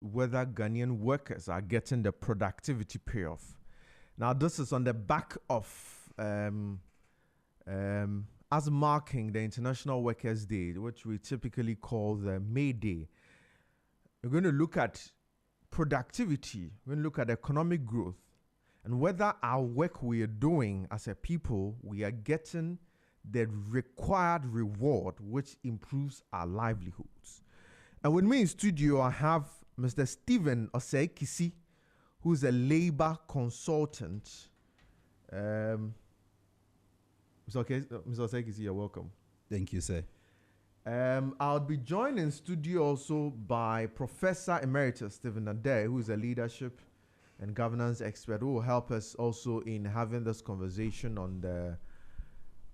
whether Ghanaian workers are getting the productivity payoff. Now, this is on the back of us marking the International Workers' Day, which we typically call the May Day. We're going to look at productivity, we're going to look at economic growth, and whether our work we are doing as a people, we are getting the required reward which improves our livelihoods. And with me in studio, I have Mr. Stephen Osei-Kisi, who's a labor consultant. Mr. Osei-Kisi, you're welcome. Thank you, sir. I'll be joined in studio also by Professor Emeritus Stephen Ade, who is a leadership and governance expert, who will help us also in having this conversation on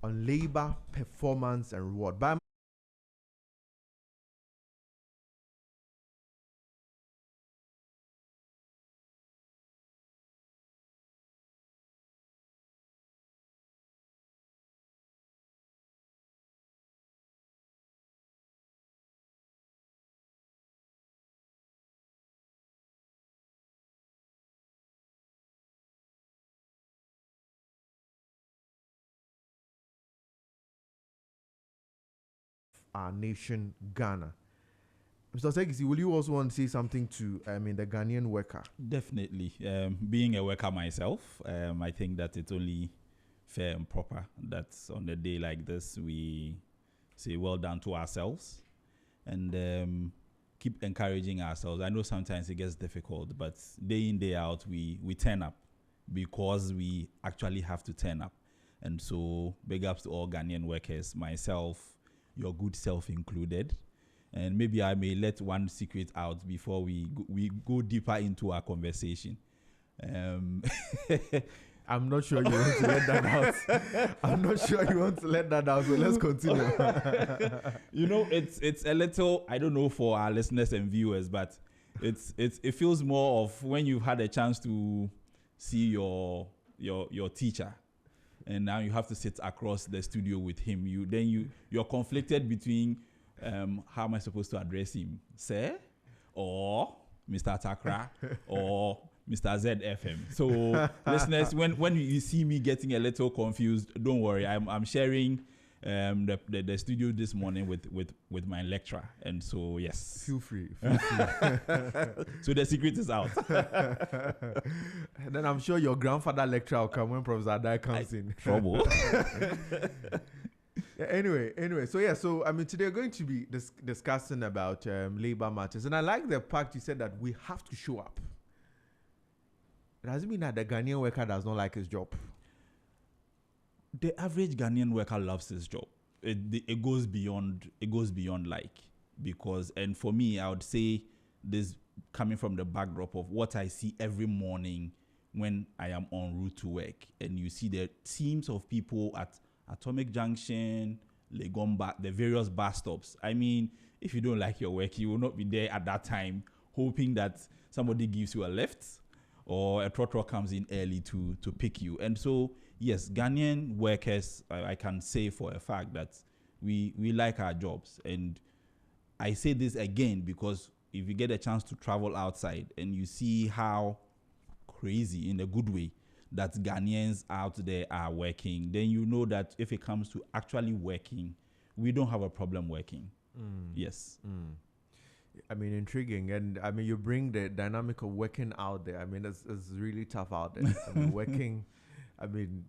labor performance and reward. By our nation, Ghana. Mr. Osei-Kisi, will you also want to say something to the Ghanaian worker? Definitely. Being a worker myself, I think that it's only fair and proper that on a day like this, we say well done to ourselves and keep encouraging ourselves. I know sometimes it gets difficult, but day in, day out, we turn up because we actually have to turn up. And so big ups to all Ghanaian workers, myself, your good self included. And maybe I may let one secret out before we go deeper into our conversation. I'm not sure you want to let that out. I'm not sure you want to let that out, so let's continue. It's a little, I don't know for our listeners and viewers, but it feels more of when you've had a chance to see your teacher, and now you have to sit across the studio with him. You're conflicted between how am I supposed to address him, sir, or Mr. Takra, or Mr. ZFM. So listeners, when you see me getting a little confused, don't worry. I'm sharing the studio this morning with my lecturer, and so yes, feel free. So the secret is out. And then I'm sure your grandfather lecturer will come when Professor Adai comes in. Trouble. Yeah, anyway, so today we're going to be discussing about labor matters, and I like the fact you said that we have to show up. It doesn't mean that the Ghanaian worker does not like his job. The average Ghanaian worker loves his job. It goes beyond like, because, and for me, I would say this coming from the backdrop of what I see every morning when I am en route to work, and you see the teams of people at Atomic Junction, Legomba, the various bus stops. I mean, if you don't like your work, you will not be there at that time hoping that somebody gives you a lift or a trotro comes in early to pick you. And so, yes, Ghanaian workers, I can say for a fact that we like our jobs. And I say this again because if you get a chance to travel outside and you see how crazy, in a good way, that Ghanaians out there are working, then you know that if it comes to actually working, we don't have a problem working. Yes. I mean, intriguing. And I mean, you bring the dynamic of working out there. I mean, it's really tough out there. I mean, working, I mean,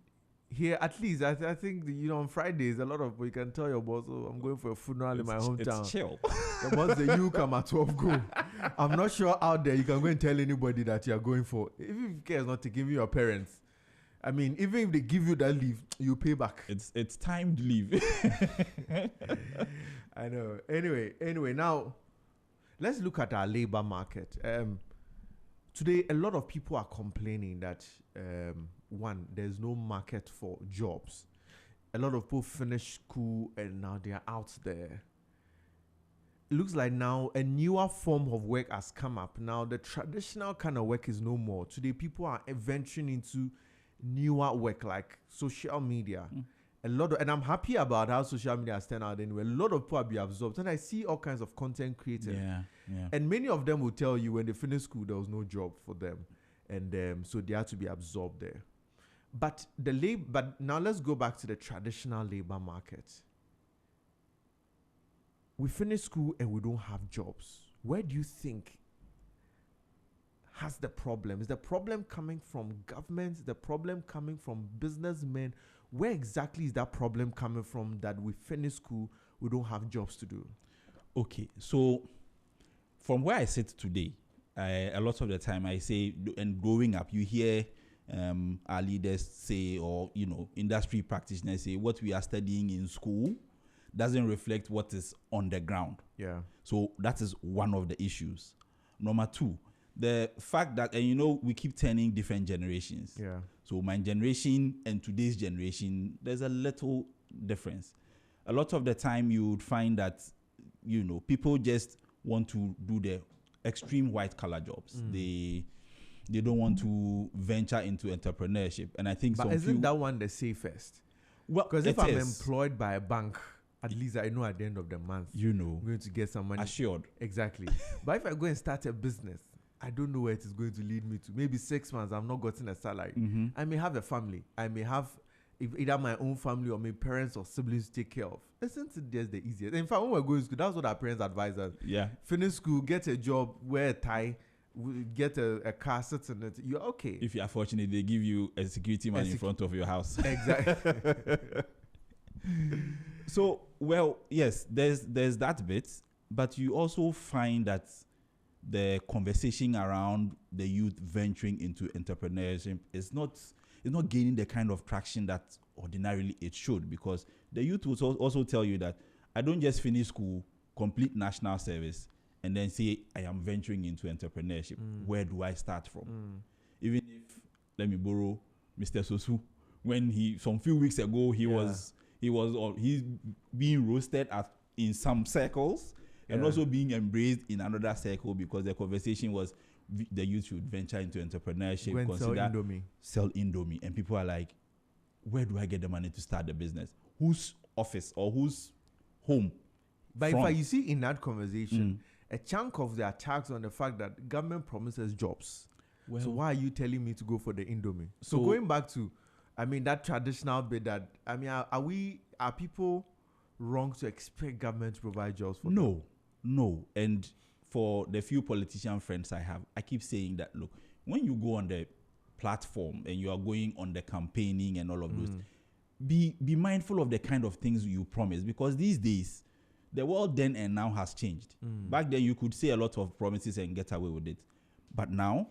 here at least, I think, on Fridays, a lot of, you can tell your boss, oh, I'm going for a funeral in my hometown. It's chill. The boss say, you come at 12, go. I'm not sure out there you can go and tell anybody that you're going for. Even if care is not to give you your parents. I mean, even if they give you that leave, you pay back. It's timed leave. I know. Anyway, now let's look at our labor market. Today, a lot of people are complaining that one, there's no market for jobs. A lot of people finish school and now they are out there. It looks like now a newer form of work has come up. Now the traditional kind of work is no more. Today, people are venturing into newer work like social media and I'm happy about how social media has turned out anyway. A lot of people have been absorbed, and I see all kinds of content creators. Yeah. And many of them will tell you when they finished school, there was no job for them, and so they had to be absorbed there. But but now let's go back to the traditional labor market. We finish school and we don't have jobs. Where do you think has the problem? Is the problem coming from government? Is the problem coming from businessmen? Where exactly is that problem coming from that we finish school, we don't have jobs to do? Okay, so from where I sit today, a lot of the time I say, and growing up, you hear our leaders say, or industry practitioners say, what we are studying in school doesn't reflect what is on the ground. Yeah. So that is one of the issues. Number two, the fact that, and we keep turning different generations. Yeah. So my generation and today's generation, there's a little difference. A lot of the time you would find that, people just want to do the extreme white collar jobs. They don't want to venture into entrepreneurship. And I think but isn't that one the safest? Well, because if I'm employed by a bank, at least I know at the end of the month, I'm going to get some money. Assured. Exactly. But if I go and start a business, I don't know where it is going to lead me to. Maybe 6 months, I'm not getting a salary. I may have a family. I may have either my own family or my parents or siblings to take care of. Isn't it just the easiest? In fact, when we're going to school, that's what our parents advise us. Yeah. Finish school, get a job, wear a tie, get a car, sit in it. You're okay. If you're fortunate, they give you a security man in front of your house. Exactly. So, well, yes, there's that bit, but you also find that the conversation around the youth venturing into entrepreneurship is not gaining the kind of traction that ordinarily it should, because the youth will also tell you that I don't just finish school, complete national service, and then say I am venturing into entrepreneurship. Where do I start from? Even if, let me borrow Mr. Sosu, when some few weeks ago he's being roasted in some circles. And also being embraced in another circle, because the conversation was the youth should venture into entrepreneurship, sell Indomie. And people are like, where do I get the money to start the business? Whose office or whose home? But if you see in that conversation, a chunk of the attacks on the fact that government promises jobs. Well, so why are you telling me to go for the Indomie? So going back to, that traditional bit that, are people wrong to expect government to provide jobs for them? No. And for the few politician friends I have, I keep saying that, look, when you go on the platform and you are going on the campaigning and all of those, be mindful of the kind of things you promise, because these days, the world then and now has changed. Back then, you could say a lot of promises and get away with it. But now,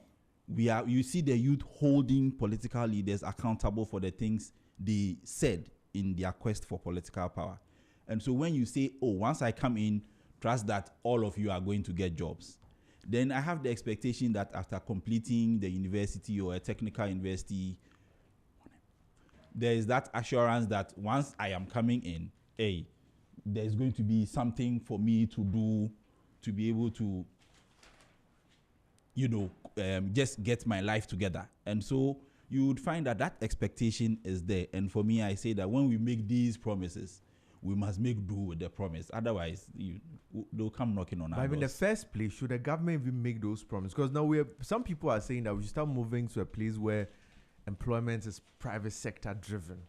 you see the youth holding political leaders accountable for the things they said in their quest for political power. And so when you say, once I come in, trust that all of you are going to get jobs, then I have the expectation that after completing the university or a technical university, there is that assurance that once I am coming in, there's going to be something for me to do to be able to, just get my life together. And so you would find that expectation is there. And for me, I say that when we make these promises, we must make do with the promise. Otherwise, they'll come knocking on our doors. But in the first place, should the government even make those promises? Because now some people are saying that we should start moving to a place where employment is private sector driven,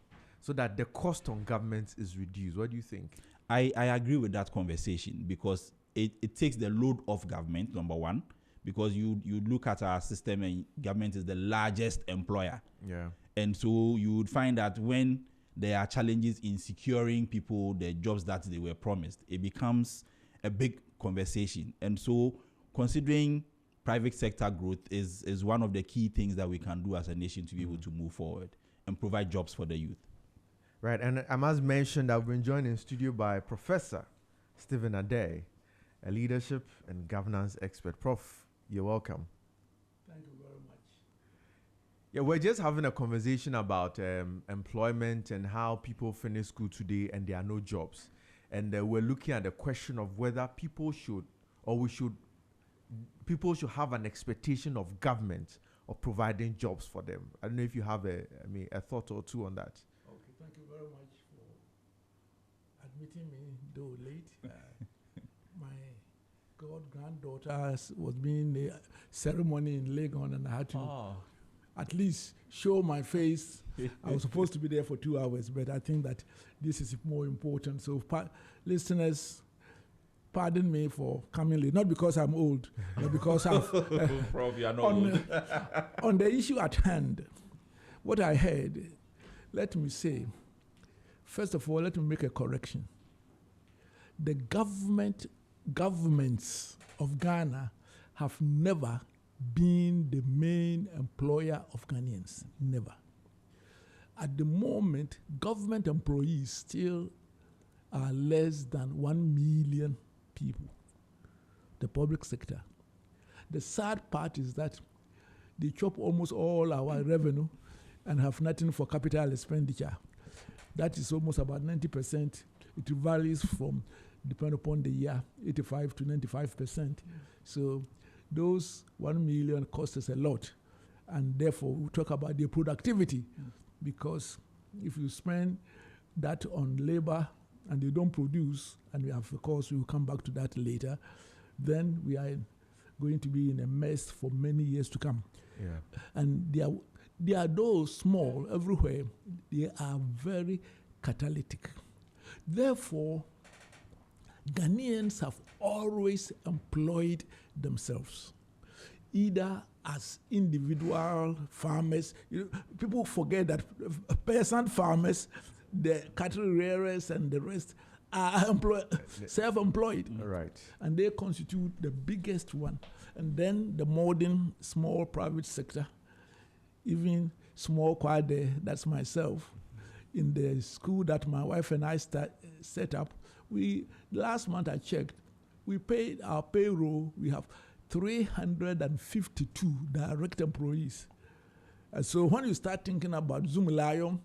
so that the cost on government is reduced. What do you think? I agree with that conversation, because it takes the load off government, number one, because you look at our system and government is the largest employer. Yeah. And so you would find that when there are challenges in securing people the jobs that they were promised, it becomes a big conversation. And so considering private sector growth is one of the key things that we can do as a nation to be able to move forward and provide jobs for the youth. Right, and I must mention that we've been joined in studio by Professor Stephen Adey, a leadership and governance expert. Prof, you're welcome. Thank you very much. Yeah, we're just having a conversation about employment and how people finish school today and there are no jobs. And we're looking at the question of whether people should have an expectation of government of providing jobs for them. I don't know if you have a thought or two on that. Okay, thank you very much meeting me, though late. My granddaughter was being the ceremony in Legon, and I had to at least show my face. I was supposed to be there for 2 hours, but I think that this is more important. So, listeners, pardon me for coming late. Not because I'm old, but because I've Prof, you're not old. On the issue at hand, what I heard, let me say, first of all, let me make a correction. The governments of Ghana have never been the main employer of Ghanaians. Never. At the moment, government employees still are less than 1 million people, the public sector. The sad part is that they chop almost all our revenue and have nothing for capital expenditure. That is almost about 90%. It varies from, depending upon the year, 85 to 95%. So those 1 million cost us a lot. And therefore, we talk about the productivity, because if you spend that on labor and they don't produce, and we have, of course, we'll come back to that later, then we are going to be in a mess for many years to come. Yeah. And they are those small everywhere, they are very catalytic. Therefore, Ghanaians have always employed themselves, either as individual farmers. People forget that peasant farmers, the cattle rearers and the rest are self-employed. Right. And they constitute the biggest one. And then the modern small private sector, even small quad, that's myself. In the school that my wife and I set up, last month I checked, we paid our payroll, we have 352 direct employees. And so when you start thinking about Zumilayo,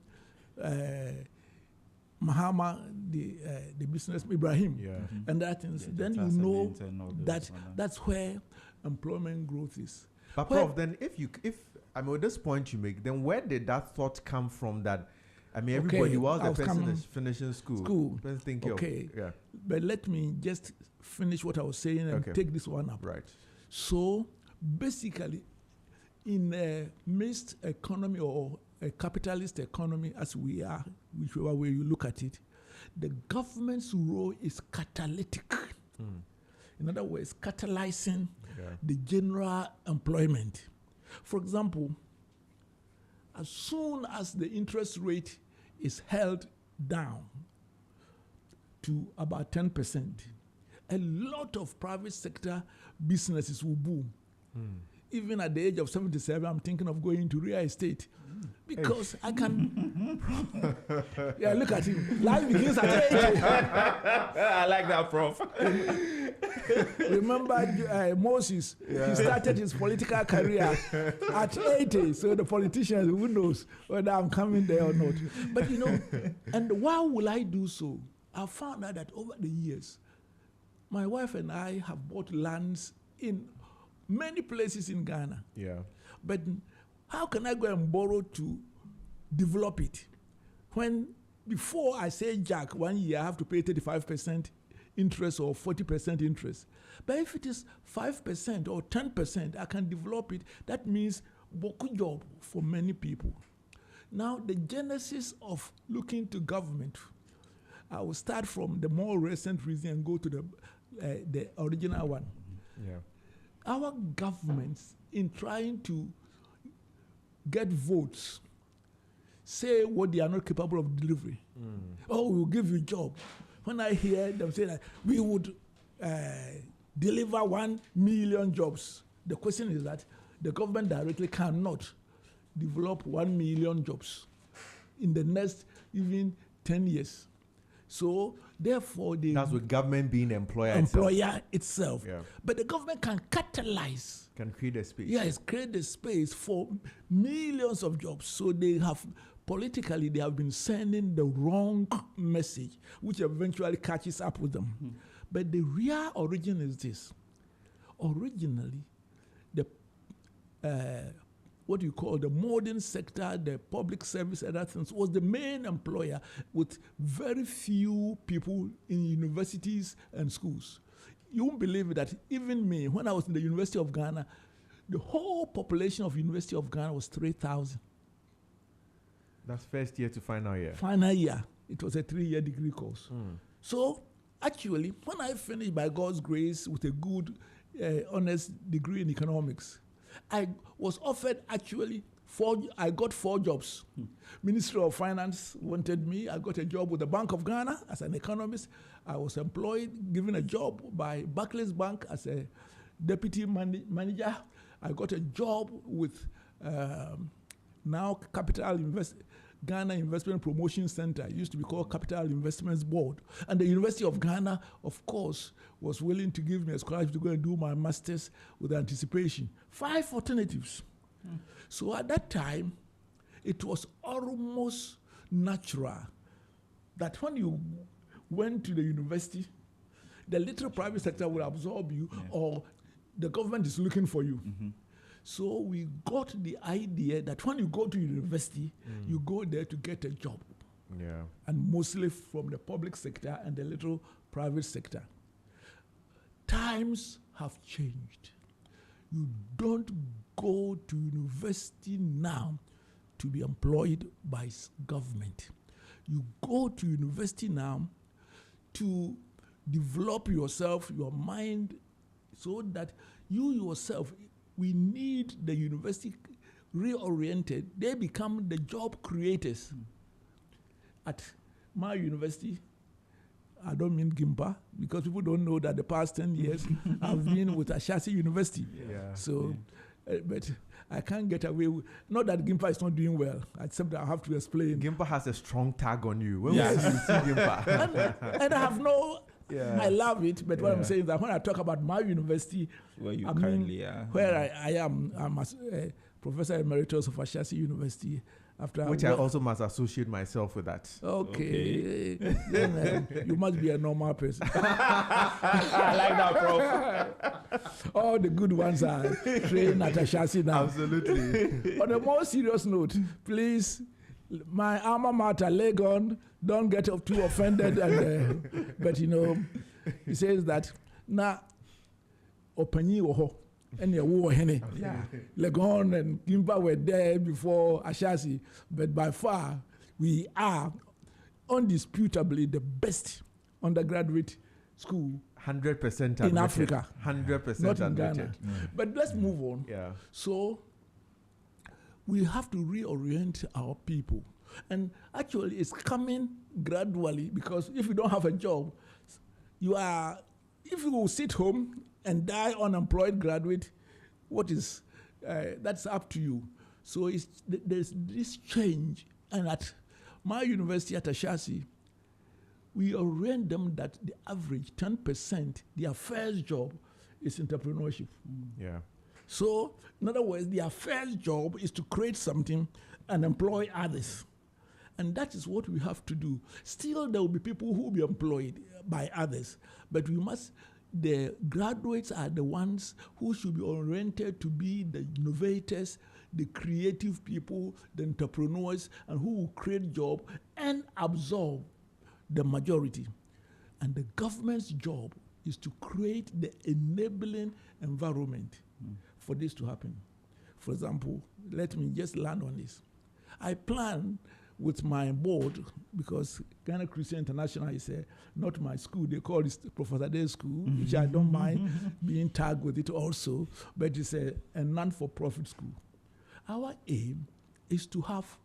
Mahama, the business, Ibrahim, and that things, then you know that's where employment growth is. But Prof, then if at this point you make, then where did that thought come from that, everybody while the person is finishing school. Okay. But let me just finish what I was saying and take this one up. Right. So basically, in a mixed economy or a capitalist economy as we are, whichever way you look at it, the government's role is catalytic. In other words, catalyzing the general employment. For example, as soon as the interest rate is held down to about 10%, a lot of private sector businesses will boom. Even at the age of 77, I'm thinking of going into real estate because I can. Look at him. Life begins at 80. I like that, Prof. Remember Moses? He started his political career at 80. So the politicians, who knows whether I'm coming there or not. But and why will I do so? I found out that over the years, my wife and I have bought lands in many places in Ghana. Yeah. But how can I go and borrow to develop it when before I say Jack 1 year I have to pay 35% interest or 40% interest? But if it is 5% or 10%, I can develop it. That means boku job for many people. Now the genesis of looking to government, I will start from the more recent reason and go to the original one. Yeah. Our governments, in trying to get votes, say what they are not capable of delivering. Oh, we'll give you a job. When I hear them say that we would deliver 1 million jobs, the question is that the government directly cannot develop 1 million jobs in the next even 10 years. So therefore, that's with government being employer itself. Yeah. But the government can catalyze. Can create a space. Yes, create the space for millions of jobs. So they have politically they have been sending the wrong message, which eventually catches up with them. But the real origin is this: originally, the what you call the modern sector, the public service, and other things, was the main employer with very few people in universities and schools. You won't believe that even me, when I was in the University of Ghana, the whole population of University of Ghana was 3,000. That's first year to final year. Final year. It was a 3-year degree course. So actually, when I finished by God's grace with a good honors degree in economics, I was offered actually I got 4 jobs. Ministry of Finance wanted me. I got a job with the Bank of Ghana as an economist. I was employed, given a job by Barclays Bank as a deputy manager. I got a job with now Ghana Investment Promotion Center. It used to be called Capital Investments Board. And the University of Ghana, of course, was willing to give me a scholarship to go and do my master's with anticipation. 5 alternatives. So at that time, it was almost natural that when you went to the university, the little private sector will absorb you, or the government is looking for you. So we got the idea that when you go to university, you go there to get a job. And mostly from the public sector and the little private sector. Times have changed. You don't go to university now to be employed by government. You go to university now to develop yourself, your mind, so that you yourself, we need the university reoriented. They become the job creators. At my university, I don't mean Gimpa, because people don't know that the past 10 years I've been with Ashasi University. But I can't get away with, not that Gimpa is not doing well, except that I have to explain. Gimpa has a strong tag on you. When we see Gimpa. and I have no, I love it, but what I'm saying is that when I talk about my university, where you currently are, where I am, I'm a Professor Emeritus of Ashasi University. Which I also must associate myself with that. Okay. Then you must be a normal person. I like that, Prof. All the good ones are trained at Ashasi now. Absolutely. On a more serious note, please, my alma mater, Legon, don't get too offended. And, but you know, he says that, na opani oho. And Legon and Gimpa were there before Ashasi, but by far we are undisputably the best undergraduate school 100% in Africa, 100% not in Ghana. But let's move on. So we have to reorient our people, and actually it's coming gradually, because if you don't have a job, if you will sit home and die unemployed graduate, that's up to you. So there's this change. And at my university at Ashasi, we orient them that the average 10%, their first job is entrepreneurship. So, in other words, their first job is to create something and employ others. And that is what we have to do. Still, there will be people who will be employed by others, but the graduates are the ones who should be oriented to be the innovators, the creative people, the entrepreneurs, and who will create jobs and absorb the majority. And the government's job is to create the enabling environment for this to happen. For example, let me just land on this. I plan with my board, because Ghana Christian International is not my school. They call it Professor Day School, which I don't mind being tagged with it also, but it's a non-for-profit school. Our aim is to have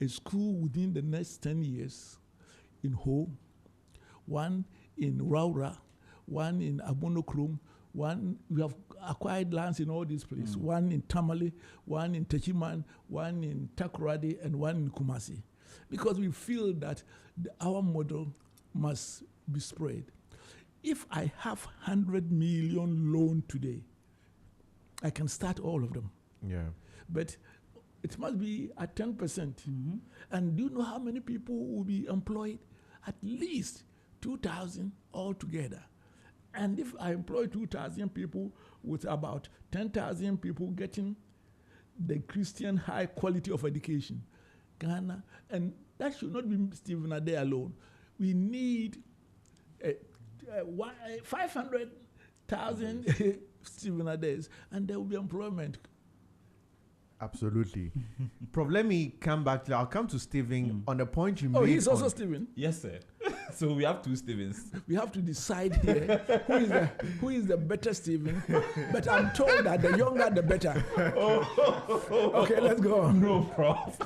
a school within the next 10 years in Ho, one in Raura, one in Abonokrum, we have acquired lands in all these places, one in Tamale, one in Techiman, one in Takoradi, and one in Kumasi. Because we feel that our model must be spread. If I have 100 million loan today, I can start all of them. But it must be at 10%. And do you know how many people will be employed? At least 2,000 altogether. And if I employ 2,000 people with about 10,000 people getting the Christian high quality of education. Ghana, and that should not be Stephen Ade alone. We need 500,000 Stephen Ades, and there will be employment. Absolutely. Prof, let me come back to, I'll come to Stephen on the point you made. Oh, he's also on- Stephen. Yes, sir. So we have two Stevens. We have to decide here who is the better Stephen. But I'm told that the younger the better. Okay, let's go on. No, Prof.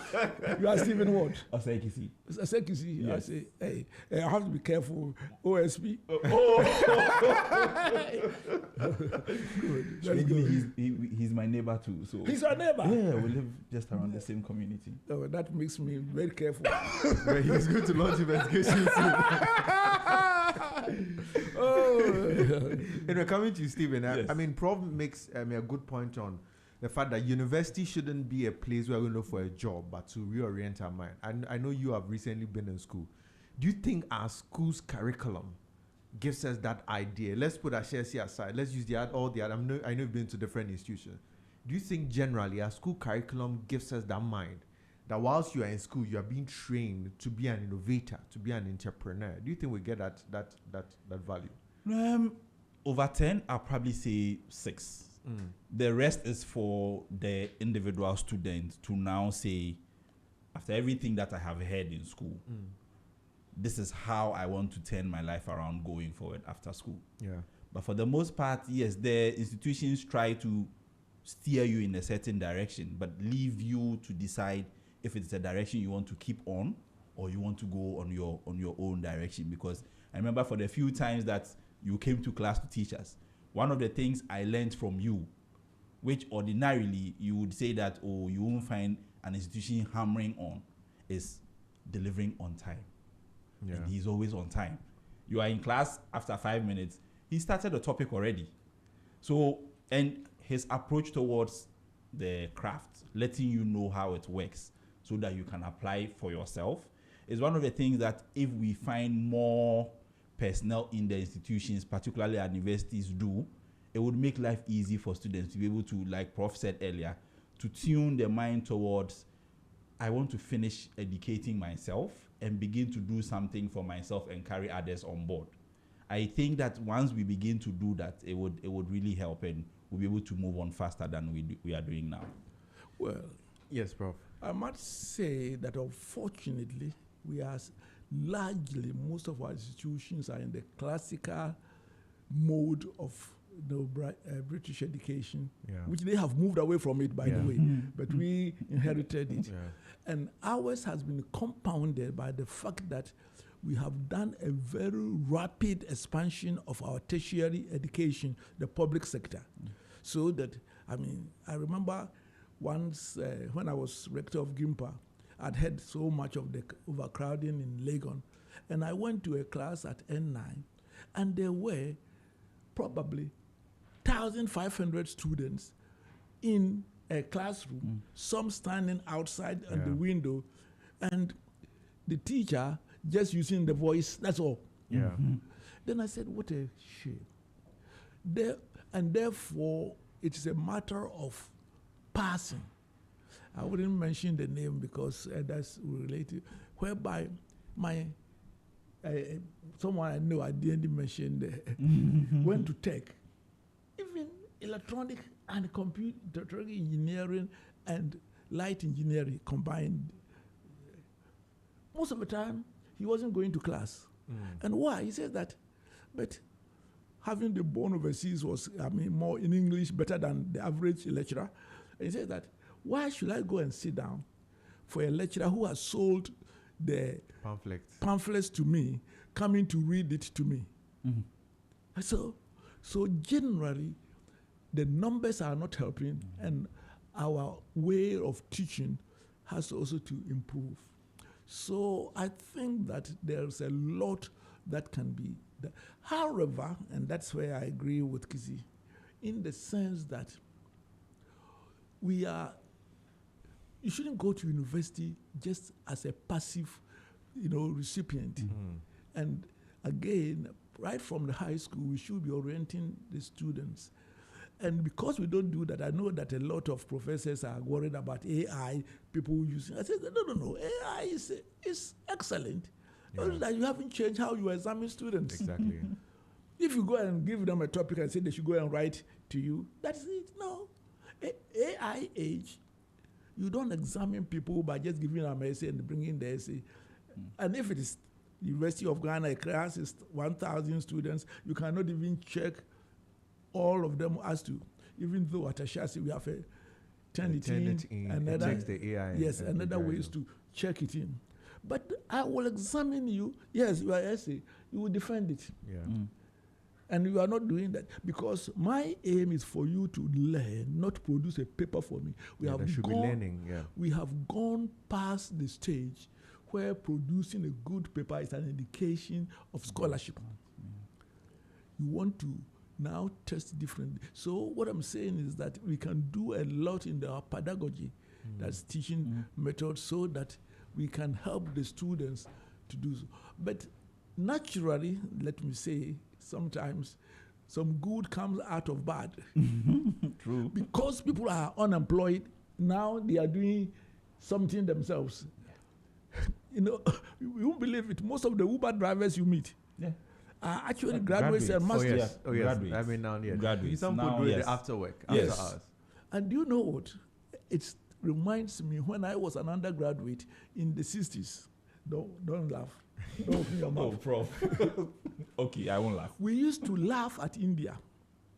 You are Stephen what? Osekisi. Sekisi. I Yes. say, hey, I have to be careful. OSP. Good. Let's go. He's my neighbor too. So He's our neighbor. yeah, we live just around the same community. Oh, that makes me very careful. But he's going to launch investigation soon. Oh, Anyway, coming to you, Stephen, Yes. I mean, Prof makes a good point on the fact that university shouldn't be a place where we look for a job, but to reorient our mind. And I know you have recently been in school. Do you think our school's curriculum gives us that idea? Let's put our shares aside. Let's use all the other. I know you've been to different institutions. Do you think generally our school curriculum gives us that mind that whilst you are in school, you are being trained to be an innovator, to be an entrepreneur? Do you think we get that value? Over 10, I'll probably say 6. The rest is for the individual student to now say, after everything that I have heard in school, this is how I want to turn my life around going forward after school. Yeah. But for the most part, yes, the institutions try to steer you in a certain direction, but leave you to decide if it's a direction you want to keep on or you want to go on your own direction. Because I remember for the few times that you came to class to teach us, one of the things I learned from you, which ordinarily you would say that, oh, you won't find an institution hammering on, is delivering on time. Yeah. And he's always on time. You are in class after 5 minutes, he started a topic already. So, and his approach towards the craft, letting you know how it works so that you can apply for yourself, is one of the things that if we find more personnel in the institutions, particularly at universities, do, it would make life easy for students to be able to, like Prof said earlier, to tune their mind towards, I want to finish educating myself and begin to do something for myself and carry others on board. I think that once we begin to do that, it would really help, and we'll be able to move on faster than we are doing now. well, Yes, Prof. I must say that unfortunately, we are largely, most of our institutions are in the classical mode of British education, Yeah. which they have moved away from it, by the Yeah. way, but we inherited it. Yeah. And ours has been compounded by the fact that we have done a very rapid expansion of our tertiary education, the public sector. So that, I mean, I remember once when I was rector of GIMPA, I'd heard so much of the overcrowding in Legon. And I went to a class at N9, and there were probably 1,500 students in a classroom, some standing outside on the window, and the teacher just using the voice, that's all. Yeah. Then I said, what a shame. And therefore, it's a matter of passing. I wouldn't mention the name because that's related, whereby someone I know, I didn't mention, went to tech. Even electronic and computer engineering and light engineering combined. Most of the time, he wasn't going to class. And why? He said that, but having the born overseas was, more in English, better than the average lecturer. And he said that, why should I go and sit down for a lecturer who has sold the pamphlets to me, coming to read it to me? So generally, the numbers are not helping, and our way of teaching has also to improve. So I think that there's a lot that can be done. However, and that's where I agree with Kizzy, in the sense that you shouldn't go to university just as a passive, recipient. And again, right from the high school, we should be orienting the students. And because we don't do that, I know that a lot of professors are worried about AI, people using. I said, no. AI is excellent. Only that you haven't changed how you examine students. Exactly. If you go and give them a topic and say they should go and write to you, that's it. No. AI age, you don't examine people by just giving them an essay and bringing the essay. And if it is University of Ghana, a class is 1,000 students, you cannot even check all of them as to, even though at Ashasi we have a turn it in, another, checks the AI. yes, another way is to check it in. But I will examine you. Yes, your essay, you will defend it. Yeah. And you are not doing that because my aim is for you to learn, not produce a paper for me. Be learning. Yeah. We have gone past the stage where producing a good paper is an indication of scholarship. You want to now test differently. So what I'm saying is that we can do a lot in our pedagogy, that's teaching methods, so that we can help the students to do so. But naturally, let me say, sometimes some good comes out of bad. True. Because people are unemployed, now they are doing something themselves. You know, you won't believe it. Most of the Uber drivers you meet are actually graduates and masters. Oh yes. I mean now, yes. Graduates. Some now, people do yes. it after work, Yes. after hours. And do you know what? It reminds me when I was an undergraduate in the 60s. Don't laugh. Don't open your Oh, mouth. prof. Okay, I won't laugh. We used to laugh at India.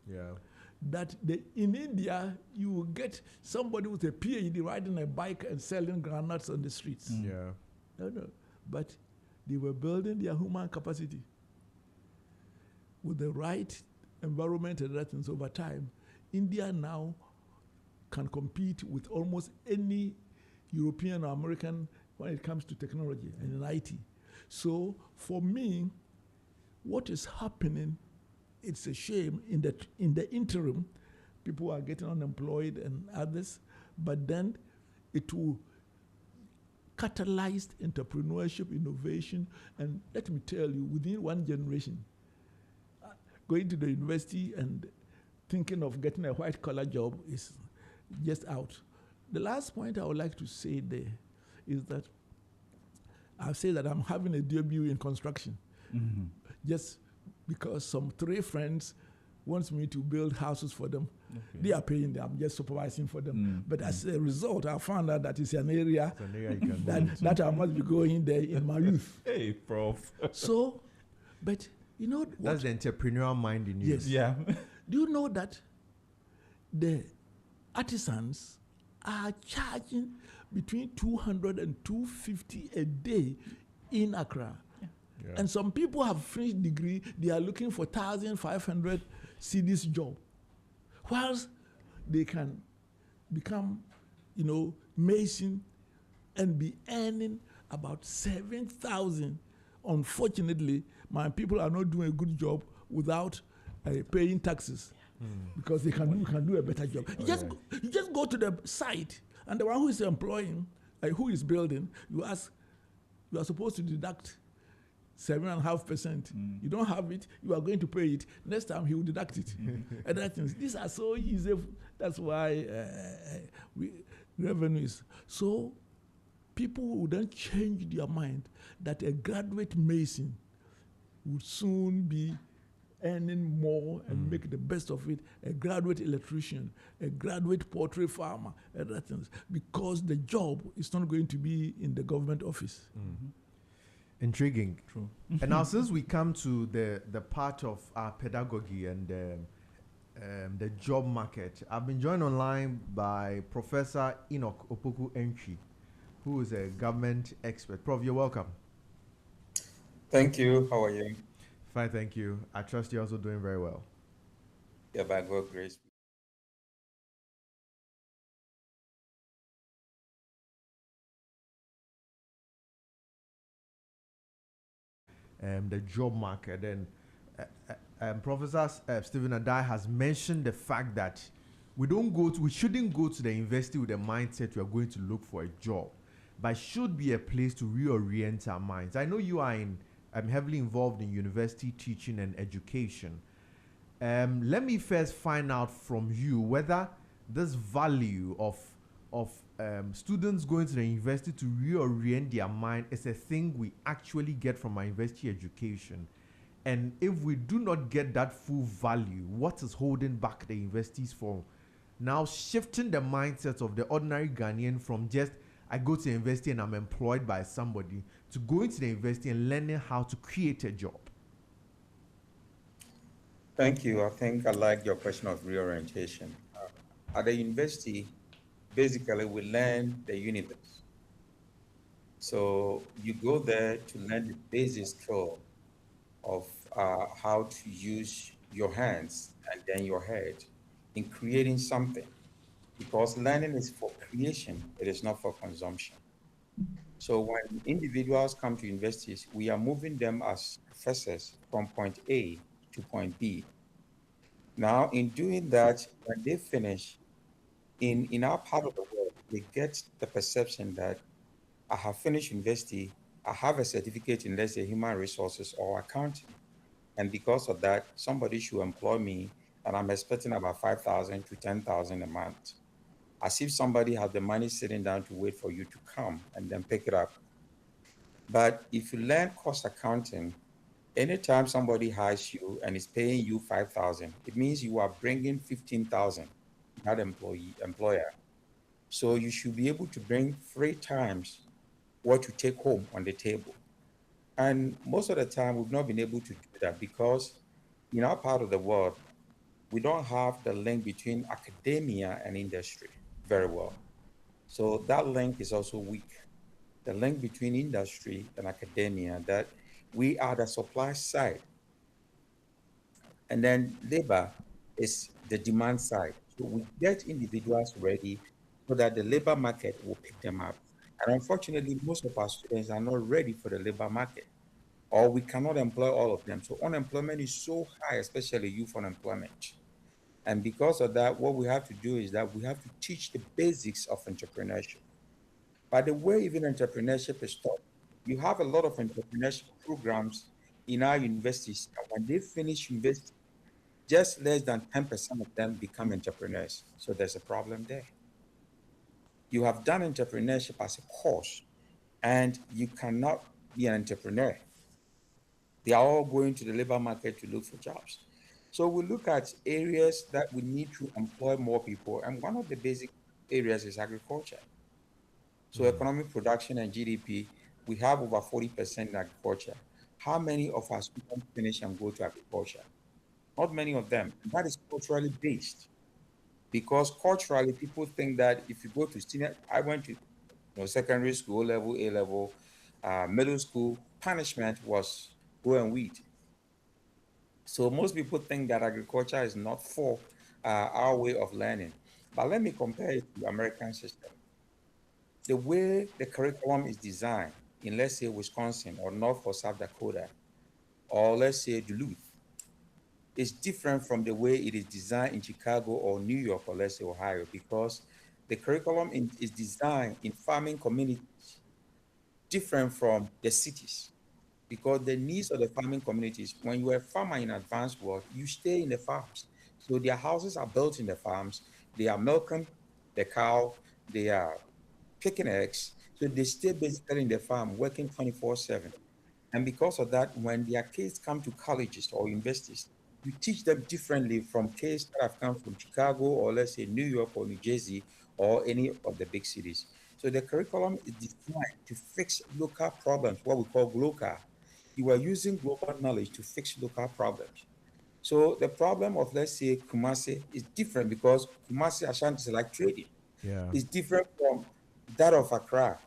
Yeah. That in India, you will get somebody with a PhD riding a bike and selling granules on the streets. Yeah. No. But they were building their human capacity with the right environment and other things over time. India now can compete with almost any European or American when it comes to technology and in IT. So for me, what is happening, it's a shame in the interim, people are getting unemployed and others, but then it will catalyze entrepreneurship, innovation, and let me tell you, within one generation, going to the university and thinking of getting a white-collar job is just out. The last point I would like to say there is that I've said that I'm having a debut in construction, just because some 3 friends wants me to build houses for them. Okay. They are paying them, I'm just supervising for them. But as a result, I found out that it's an area, you can that I must be going there in my youth. Hey, prof. So, but you know what? That's the entrepreneurial mind in you. Yes. Yeah. Do you know that the artisans are charging between 200 and 250 a day in Accra? Yeah. And some people have finished degree, they are looking for 1,500 cedis job. Whilst they can become, mason and be earning about 7,000. Unfortunately, my people are not doing a good job without paying taxes because they can do a better job. You just go to the site, and the one who is employing, who is building, you ask, you are supposed to deduct 7.5%. You don't have it, you are going to pay it. Next time he will deduct it. And that things. These are so easy. That's why revenues. So people will then change their mind that a graduate mason would soon be earning more and make the best of it. A graduate electrician, a graduate poultry farmer, and that things. Because the job is not going to be in the government office. Intriguing. True. And now, since we come to the part of our pedagogy and the job market, I've been joined online by Professor Enoch Opoku Entry, who is a government expert. Prof, you're welcome. Thank you. How are you? Fine, thank you. I trust you're also doing very well. Yeah, by God's grace. The job market. And Professor Stephen Adai has mentioned the fact that we shouldn't go to the university with the mindset we are going to look for a job, but should be a place to reorient our minds. I know you are heavily involved in university teaching and education. Let me first find out from you whether this value of students going to the university to reorient their mind is a thing we actually get from our university education. And if we do not get that full value, what is holding back the universities from now shifting the mindset of the ordinary Ghanaian from just I go to the university and I'm employed by somebody to going to the university and learning how to create a job? Thank you. I think I like your question of reorientation. At the university, basically, we learn the universe. So you go there to learn the basic skill of how to use your hands and then your head in creating something. Because learning is for creation, it is not for consumption. So when individuals come to universities, we are moving them as professors from point A to point B. Now, in doing that, when they finish, in our part of the world, they get the perception that I have finished university, I have a certificate in, let's say, human resources or accounting. And because of that, somebody should employ me, and I'm expecting about 5,000 to 10,000 a month. As if somebody has the money sitting down to wait for you to come and then pick it up. But if you learn cost accounting, anytime somebody hires you and is paying you 5,000, it means you are bringing 15,000 that employer. So you should be able to bring 3 times what you take home on the table. And most of the time, we've not been able to do that because in our part of the world, we don't have the link between academia and industry very well. So that link is also weak. The link between industry and academia, that we are the supply side, and then labor is the demand side. So we get individuals ready so that the labor market will pick them up. And unfortunately, most of our students are not ready for the labor market, or we cannot employ all of them. So unemployment is so high, especially youth unemployment. And because of that, what we have to do is that we have to teach the basics of entrepreneurship. By the way, even entrepreneurship is taught. You have a lot of entrepreneurship programs in our universities, and when they finish university, just less than 10% of them become entrepreneurs. So there's a problem there. You have done entrepreneurship as a course, and you cannot be an entrepreneur. They are all going to the labor market to look for jobs. So we look at areas that we need to employ more people, and one of the basic areas is agriculture. So economic production and GDP, we have over 40% in agriculture. How many of our students finish and go to agriculture? Not many of them. And that is culturally based, because culturally people think that if you go to senior, I went to secondary school, level, A level, middle school, punishment was go and weed. So most people think that agriculture is not for our way of learning. But let me compare it to the American system. The way the curriculum is designed in, let's say, Wisconsin or North or South Dakota, or let's say Duluth, is different from the way it is designed in Chicago or New York or let's say Ohio, because the curriculum is designed in farming communities different from the cities, because the needs of the farming communities, when you're a farmer in advanced world, you stay in the farms. So their houses are built in the farms, they are milking the cow, they are picking eggs. So they stay basically in the farm working 24/7. And because of that, when their kids come to colleges or universities, you teach them differently from kids that have come from Chicago or let's say New York or New Jersey or any of the big cities. So the curriculum is designed to fix local problems, what we call local. You are using global knowledge to fix local problems. So the problem of, let's say, Kumasi is different because Kumasi Ashanti is like trading. Yeah. It's different from that of Accra.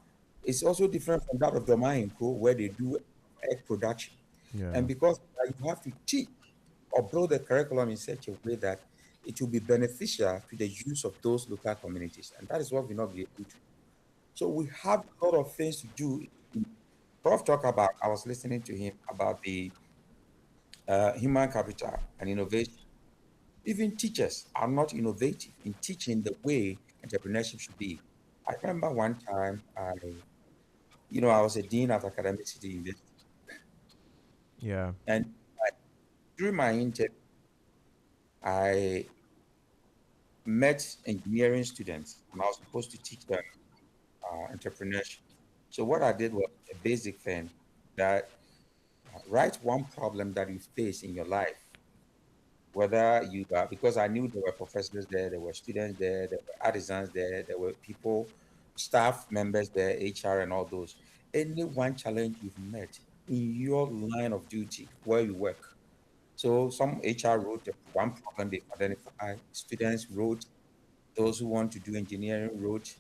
It's also different from that of Domainco, where they do egg production. Yeah. And because you have to teach or build the curriculum in such a way that it will be beneficial to the use of those local communities. And that is what we're not be able to. So we have a lot of things to do. Prof talk about, I was listening to him about the human capital and innovation. Even teachers are not innovative in teaching the way entrepreneurship should be. I remember one time I was a dean at Academic City University, Yeah. and during my interview, I met engineering students and I was supposed to teach them entrepreneurship. So what I did was a basic thing that write one problem that you face in your life, whether you are, because I knew there were professors there were students there were artisans there were people, staff members there, HR and all those. Any one challenge you've met in your line of duty where you work. So some HR wrote one problem they identify, students wrote, those who want to do engineering wrote,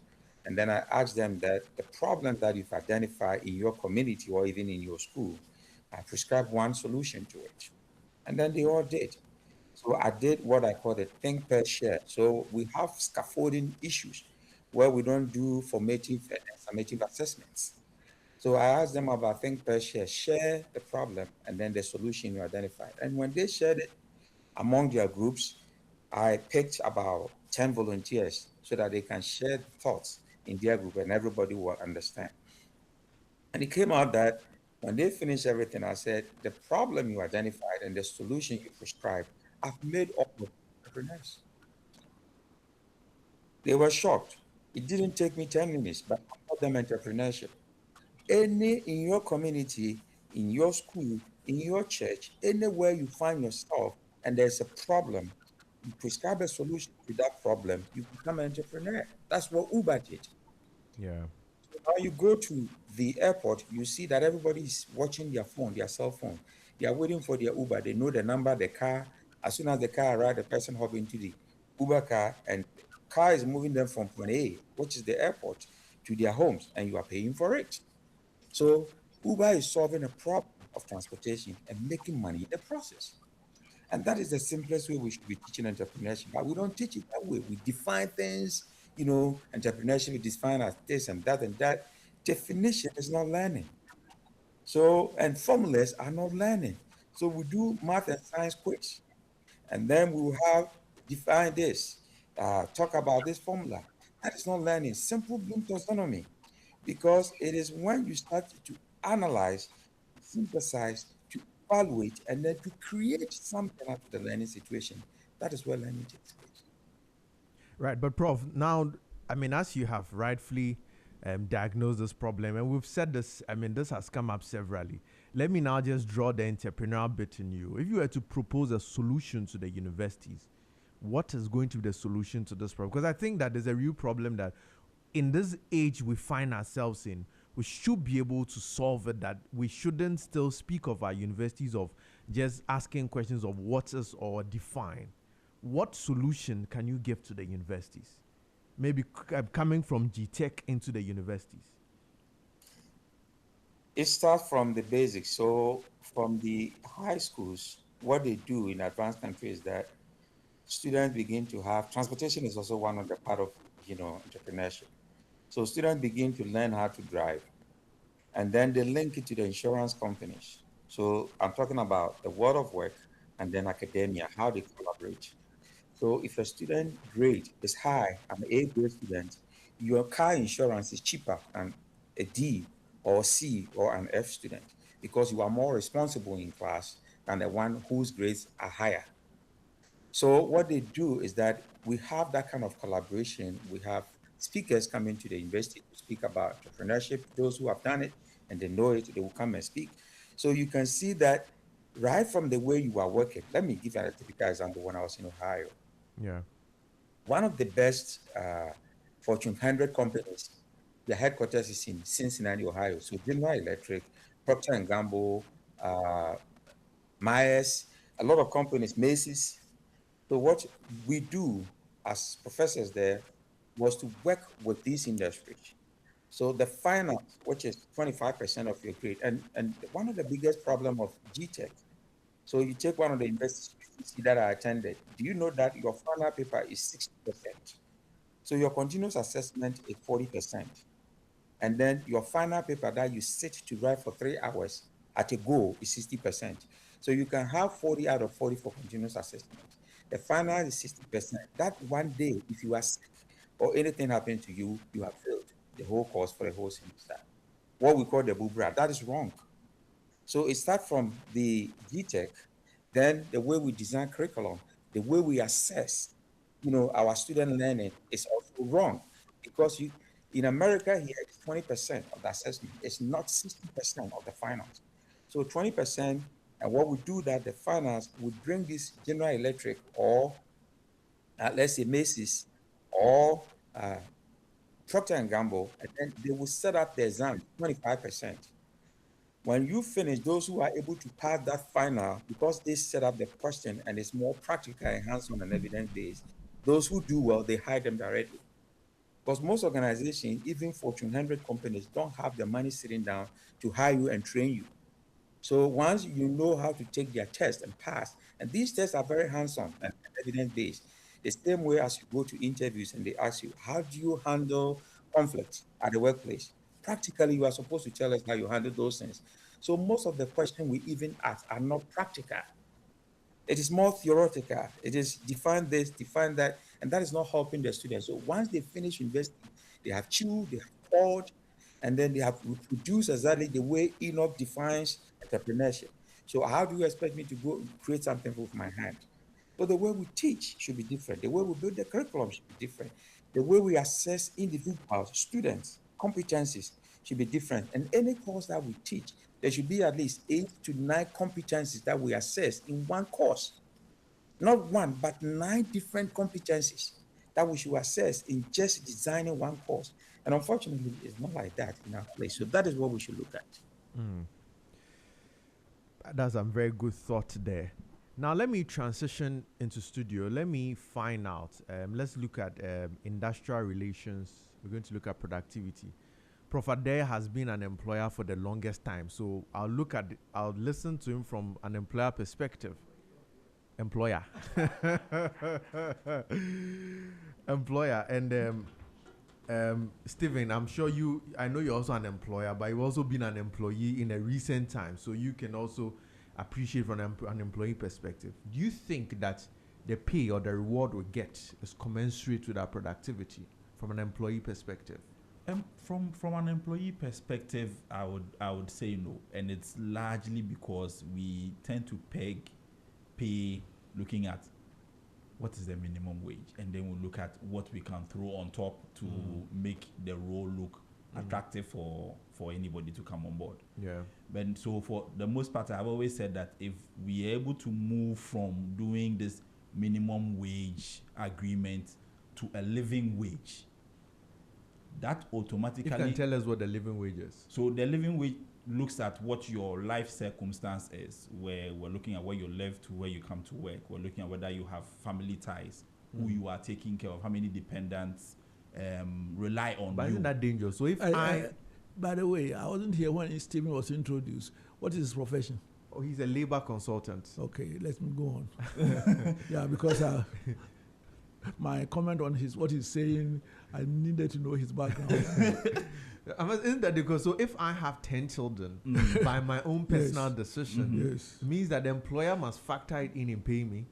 and then I asked them that the problem that you've identified in your community or even in your school, I prescribed one solution to it. And then they all did. So I did what I call the think per share. So we have scaffolding issues where we don't do formative and summative assessments. So I asked them about think per share, share the problem and then the solution you identified. And when they shared it among their groups, I picked about 10 volunteers so that they can share thoughts in their group and everybody will understand. And it came out that when they finished everything, I said, the problem you identified and the solution you prescribed, I've made all of entrepreneurs. They were shocked. It didn't take me 10 minutes, but I taught them entrepreneurship. Any in your community, in your school, in your church, anywhere you find yourself and there's a problem, you prescribe a solution to that problem, you become an entrepreneur. That's what Uber did. Yeah. When you go to the airport, you see that everybody is watching their phone, their cell phone. They are waiting for their Uber. They know the number, the car. As soon as the car arrives, the person hop into the Uber car, and car is moving them from point A, which is the airport, to their homes, and you are paying for it. So Uber is solving a problem of transportation and making money in the process. And that is the simplest way we should be teaching entrepreneurship. But we don't teach it that way. We define things, entrepreneurship is defined as this and that and that. Definition is not learning. So, and formulas are not learning. So we do math and science quiz. And then we will have define this, talk about this formula. That is not learning. Simple Bloom taxonomy. Because it is when you start to analyze, synthesize, to evaluate, and then to create something out of the learning situation. That is where learning takes place. Right, but Prof, now, I mean, as you have rightfully diagnosed this problem, and we've said this, I mean, this has come up severally. Let me now just draw the entrepreneurial bit in you. If you were to propose a solution to the universities, what is going to be the solution to this problem? Because I think that there's a real problem that in this age we find ourselves in, we should be able to solve it, that we shouldn't still speak of our universities of just asking questions of what is or define. What solution can you give to the universities? Maybe coming from GTech into the universities. It starts from the basics. So from the high schools, what they do in advanced countries is that students begin to have transportation is also one of the part of entrepreneurship. So students begin to learn how to drive, and then they link it to the insurance companies. So I'm talking about the world of work and then academia, how they collaborate. So if a student grade is high, an A grade student, your car insurance is cheaper than a D or C or an F student because you are more responsible in class than the one whose grades are higher. So what they do is that we have that kind of collaboration. We have speakers coming to the university to speak about entrepreneurship. Those who have done it and they know it, they will come and speak. So you can see that right from the way you are working. Let me give you a typical example. When I was in Ohio, Yeah. one of the best Fortune 100 companies, the headquarters is in Cincinnati, Ohio. So General Electric, Procter and Gamble, Myers, a lot of companies, Macy's. So what we do as professors there was to work with these industries. So the finance, which is 25% of your grade, and one of the biggest problem of GTech. So you take one of the universities that I attended. Do you know that your final paper is 60%? So your continuous assessment is 40%. And then your final paper that you sit to write for 3 hours at a go is 60%. So you can have 40 out of 40 for continuous assessment. The final is 60%. That one day, if you are sick or anything happened to you, you have failed the whole course for the whole semester. What we call the BUBRA, that is wrong. So it starts from the GTech, then the way we design curriculum, The way we assess, our student learning is also wrong, because in America here, it's 20% of the assessment. It's not 60% of the finals. So 20%, and what we do that the finals would bring this General Electric or let's say Macy's or Procter and Gamble, and then they will set up the exam 25%. When you finish, those who are able to pass that final, because they set up the question and it's more practical and hands-on and evidence-based, those who do well, they hire them directly. Because most organizations, even Fortune 100 companies, don't have the money sitting down to hire you and train you. So once you know how to take their test and pass, and these tests are very hands-on and evidence-based, the same way as you go to interviews and they ask you, how do you handle conflict at the workplace? Practically, you are supposed to tell us how you handle those things. So most of the questions we even ask are not practical. It is more theoretical. It is define this, define that, and that is not helping the students. So once they finish university, they have chewed, they have poured, and then they have reproduced exactly the way Enoch defines entrepreneurship. So how do you expect me to go create something with my hand? So the way we teach should be different. The way we build the curriculum should be different. The way we assess individuals, students, competencies should be different. And any course that we teach, there should be at least 8 to 9 competencies that we assess in one course. Not one, but 9 different competencies that we should assess in just designing one course. And unfortunately, it's not like that in our place. So that is what we should look at. That's a very good thought there. Now let me transition into studio. Let me find out. Let's look at industrial relations. We're going to look at productivity. Prof. Adair has been an employer for the longest time, so I'll listen to him from an employer perspective. Employer. Employer. And Stephen, I'm sure I know you're also an employer, but you've also been an employee in a recent time, so you can also appreciate from an employee perspective. Do you think that the pay or the reward we get is commensurate with our productivity from an employee perspective? From an employee perspective, I would say no, and it's largely because we tend to peg pay looking at what is the minimum wage, and then we'll look at what we can throw on top to make the role look attractive for anybody to come on board. Yeah. But so for the most part, I've always said that if we are able to move from doing this minimum wage agreement to a living wage, that automatically... You can tell us what the living wage is. So the living wage looks at what your life circumstance is, where we're looking at where you live to where you come to work. We're looking at whether you have family ties, who you are taking care of, how many dependents rely on but you. Isn't that dangerous? So if by the way, I wasn't here when Stephen was introduced. What is his profession? Oh, he's a labor consultant. Okay, let me go on. Yeah, because my comment on what he's saying, I needed to know his background. Isn't that because so if I have 10 children by my own personal decision, it means that the employer must factor it in paying me?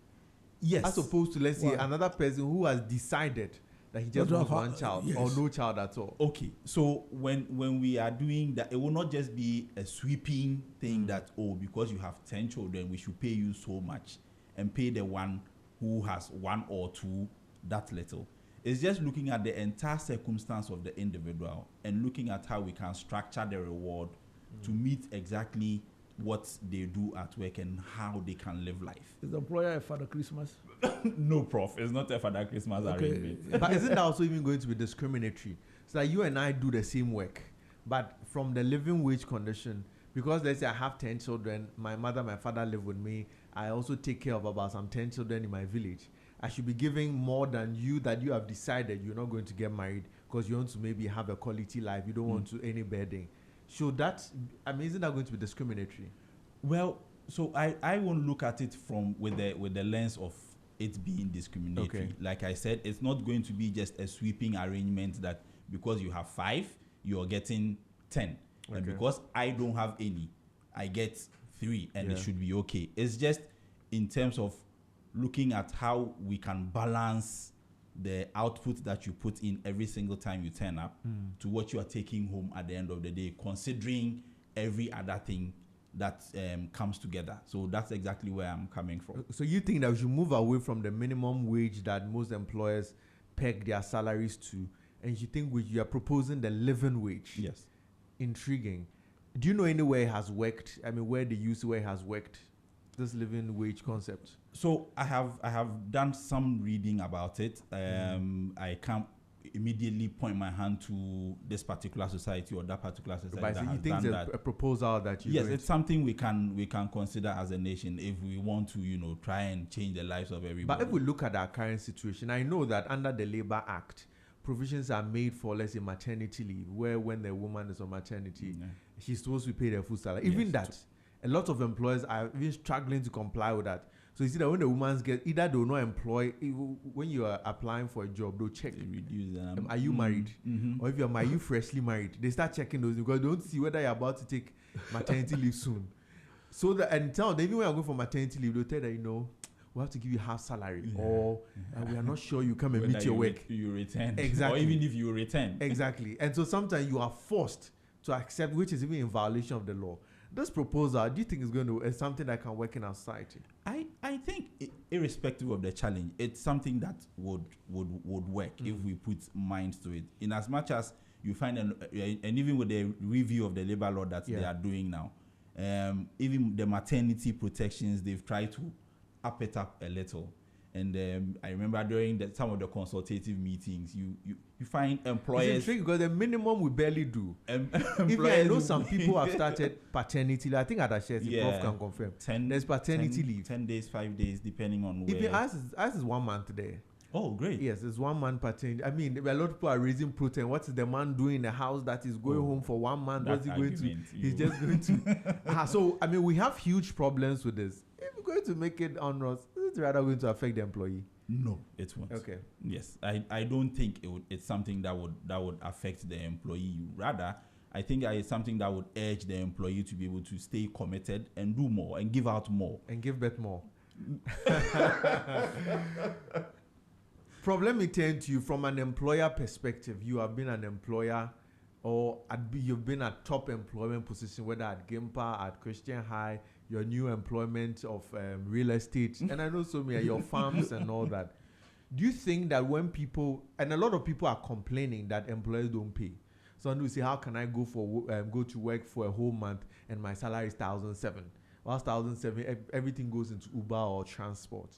Yes. As opposed to, let's say, another person who has decided that he just wants one child or no child at all. Okay, so when we are doing that, it will not just be a sweeping thing that, because you have 10 children, we should pay you so much and pay the one who has 1 or 2 that little. It's just looking at the entire circumstance of the individual and looking at how we can structure the reward to meet exactly what they do at work and how they can live life. Is the employer a Father Christmas? No, Prof. It's not a Father Christmas arrangement. But isn't that also even going to be discriminatory? So that you and I do the same work, but from the living wage condition, because let's say I have 10 children, my mother, my father live with me, I also take care of about some 10 children in my village. I should be giving more than you that you have decided you're not going to get married because you want to maybe have a quality life. You don't want to any burden. Should that, isn't that going to be discriminatory? Well, so I won't look at it with the lens of it being discriminatory. Okay. Like I said, it's not going to be just a sweeping arrangement that because you have 5, you're getting 10. Okay. And because I don't have any, I get 3 and it should be okay. It's just in terms of looking at how we can balance the output that you put in every single time you turn up to what you are taking home at the end of the day, considering every other thing that comes together. So that's exactly where I'm coming from. So you think that we should move away from the minimum wage that most employers peg their salaries to, and you think you are proposing the living wage? Yes. Intriguing. Do you know anywhere it has worked? I mean, where they use where it has worked, this living wage concept? So I have done some reading about it. I can't immediately point my hand to this particular society or that particular society But that you has think done it's that. a proposal that you? Yes, it's something we can consider as a nation if we want to try and change the lives of everybody. But if we look at our current situation, I know that under the Labour Act, provisions are made for, let's say, maternity leave, where when the woman is on maternity, she's supposed to pay their full salary. Yes, Even that, a lot of employers are even struggling to comply with that. So you see that when the women get, either they will not employ, when you are applying for a job, they'll check. They reduce them. Are you married? Or if are you freshly married? They start checking those because they don't see whether you're about to take maternity leave soon. So that, and tell them, even when you're going for maternity leave, they'll tell that, we have to give you half salary, or we are not sure you come and meet your work. You return. Exactly. Or even if you return. Exactly. And so sometimes you are forced to accept, which is even in violation of the law. This proposal, do you think is something that can work in our society? I think irrespective of the challenge, it's something that would work if we put minds to it. In as much as you find, and even with the review of the labor law that they are doing now, even the maternity protections, they've tried to up it up a little. And I remember during some of the consultative meetings, you find employers. It's intriguing because the minimum we barely do. Even I know some people have started paternity leave. I think Adashesi Prof can confirm. There's paternity leave. 10 days, 5 days, depending on where. Even ours is 1 month there. Oh, great. Yes, it's 1 month paternity. I mean, a lot of people are raising protest. What is the man doing in the house that is going home for 1 month? What's he going to? He's just going to. So, I mean, we have huge problems with this. If we're going to make it onerous, it's rather going to affect the employee. No, it won't. Okay. Yes, I don't think it's something that would affect the employee. Rather, I think it's something that would urge the employee to be able to stay committed and do more and give out more. And give back more. Let me turn to you from an employer perspective. You have been an employer, or you've been at top employment position, whether at Gimpa, at Christian High, your new employment of real estate, and I know so many, your farms and all that. Do you think that when people, and a lot of people are complaining that employers don't pay. Some will say, how can I go to work for a whole month and my salary is 1,007? Whilst 1,007, everything goes into Uber or transport.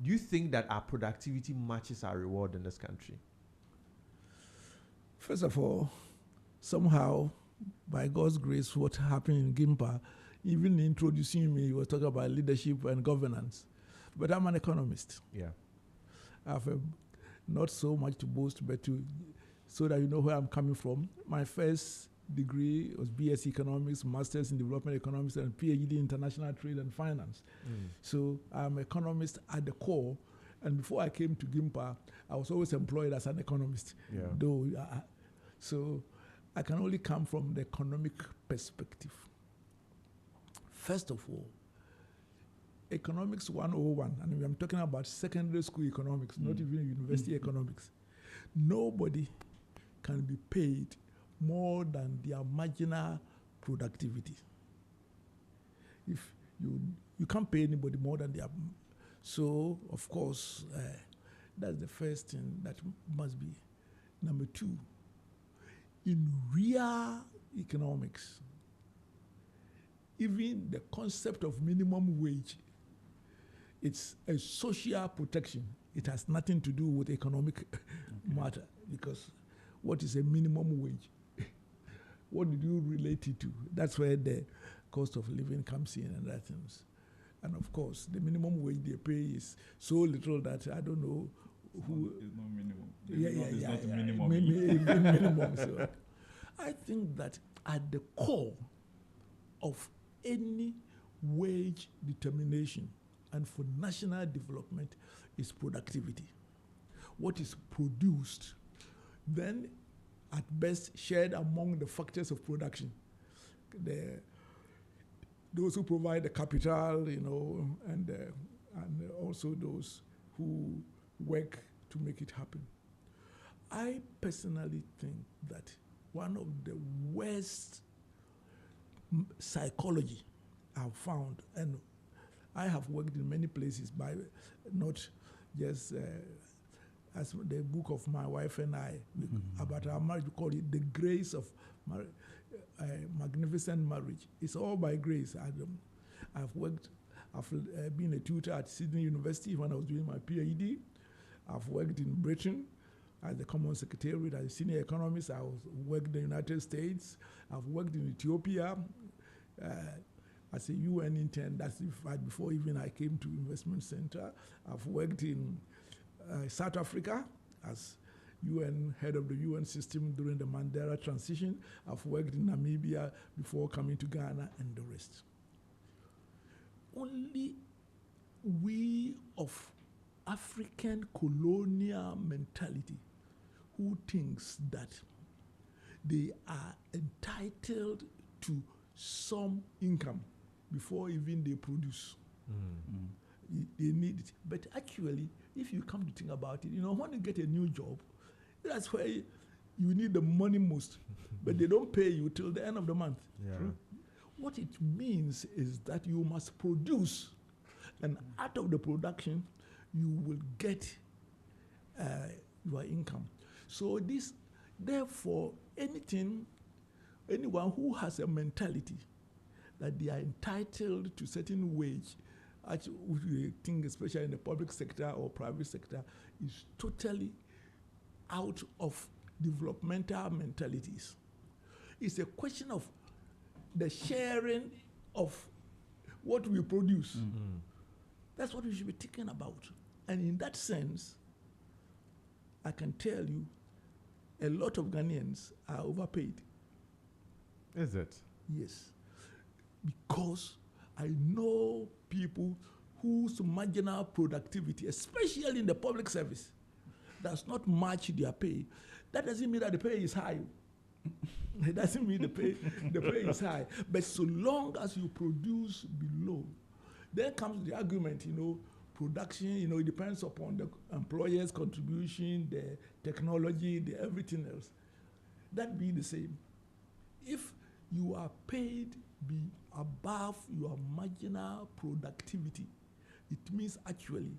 Do you think that our productivity matches our reward in this country? First of all, somehow, by God's grace, what happened in Gimpa, even introducing me, he was talking about leadership and governance. But I'm an economist. Yeah. I have not so much to boast, but so that you know where I'm coming from. My first degree was BS Economics, Masters in Development Economics, and PhD in International Trade and Finance. So I'm an economist at the core. And before I came to Gimpa, I was always employed as an economist. Yeah. So I can only come from the economic perspective. First of all, Economics 101, and I'm talking about secondary school economics, not even university economics. Nobody can be paid more than their marginal productivity. If you can't pay anybody more than their, so of course that's the first thing that must be. Number two, in real economics, even the concept of minimum wage, it's a social protection. It has nothing to do with economic matter, because what is a minimum wage? What did you relate it to? That's where the cost of living comes in and that things. And of course, the minimum wage they pay is so little that I don't know who. It's not minimum. It's not minimum. Minimum. So I think that at the core of any wage determination and for national development is productivity. What is produced, then at best shared among the factors of production. Those who provide the capital, and also those who work to make it happen. I personally think that one of the worst psychology I've found, and I have worked in many places, by not just as the book of my wife and I about our marriage, we call it the grace of magnificent marriage. It's all by grace. I've been a tutor at Sydney University when I was doing my PhD. I've worked in Britain as the Common Secretariat, as a senior economist. I worked in the United States. I've worked in Ethiopia as a UN intern. That's before even I came to Investment Center. I've worked in South Africa as UN head of the UN system during the Mandela transition. I've worked in Namibia before coming to Ghana and the rest. Only we of African colonial mentality who thinks that they are entitled to some income before even they produce. They need it. But actually, if you come to think about it, when you get a new job, that's where you need the money most. But they don't pay you till the end of the month. Yeah. What it means is that you must produce, and out of the production, you will get your income. So therefore, anyone who has a mentality that they are entitled to certain wage, which we think especially in the public sector or private sector, is totally out of developmental mentalities. It's a question of the sharing of what we produce. That's what we should be thinking about. And in that sense, I can tell you, a lot of Ghanaians are overpaid. Is it? Yes. Because I know people whose marginal productivity, especially in the public service, does not match their pay. That doesn't mean that the pay is high. It doesn't mean the pay is high. But so long as you produce below, then comes the argument, production, it depends upon the employer's contribution, the technology, the everything else. That be the same. If you are paid be above your marginal productivity, it means actually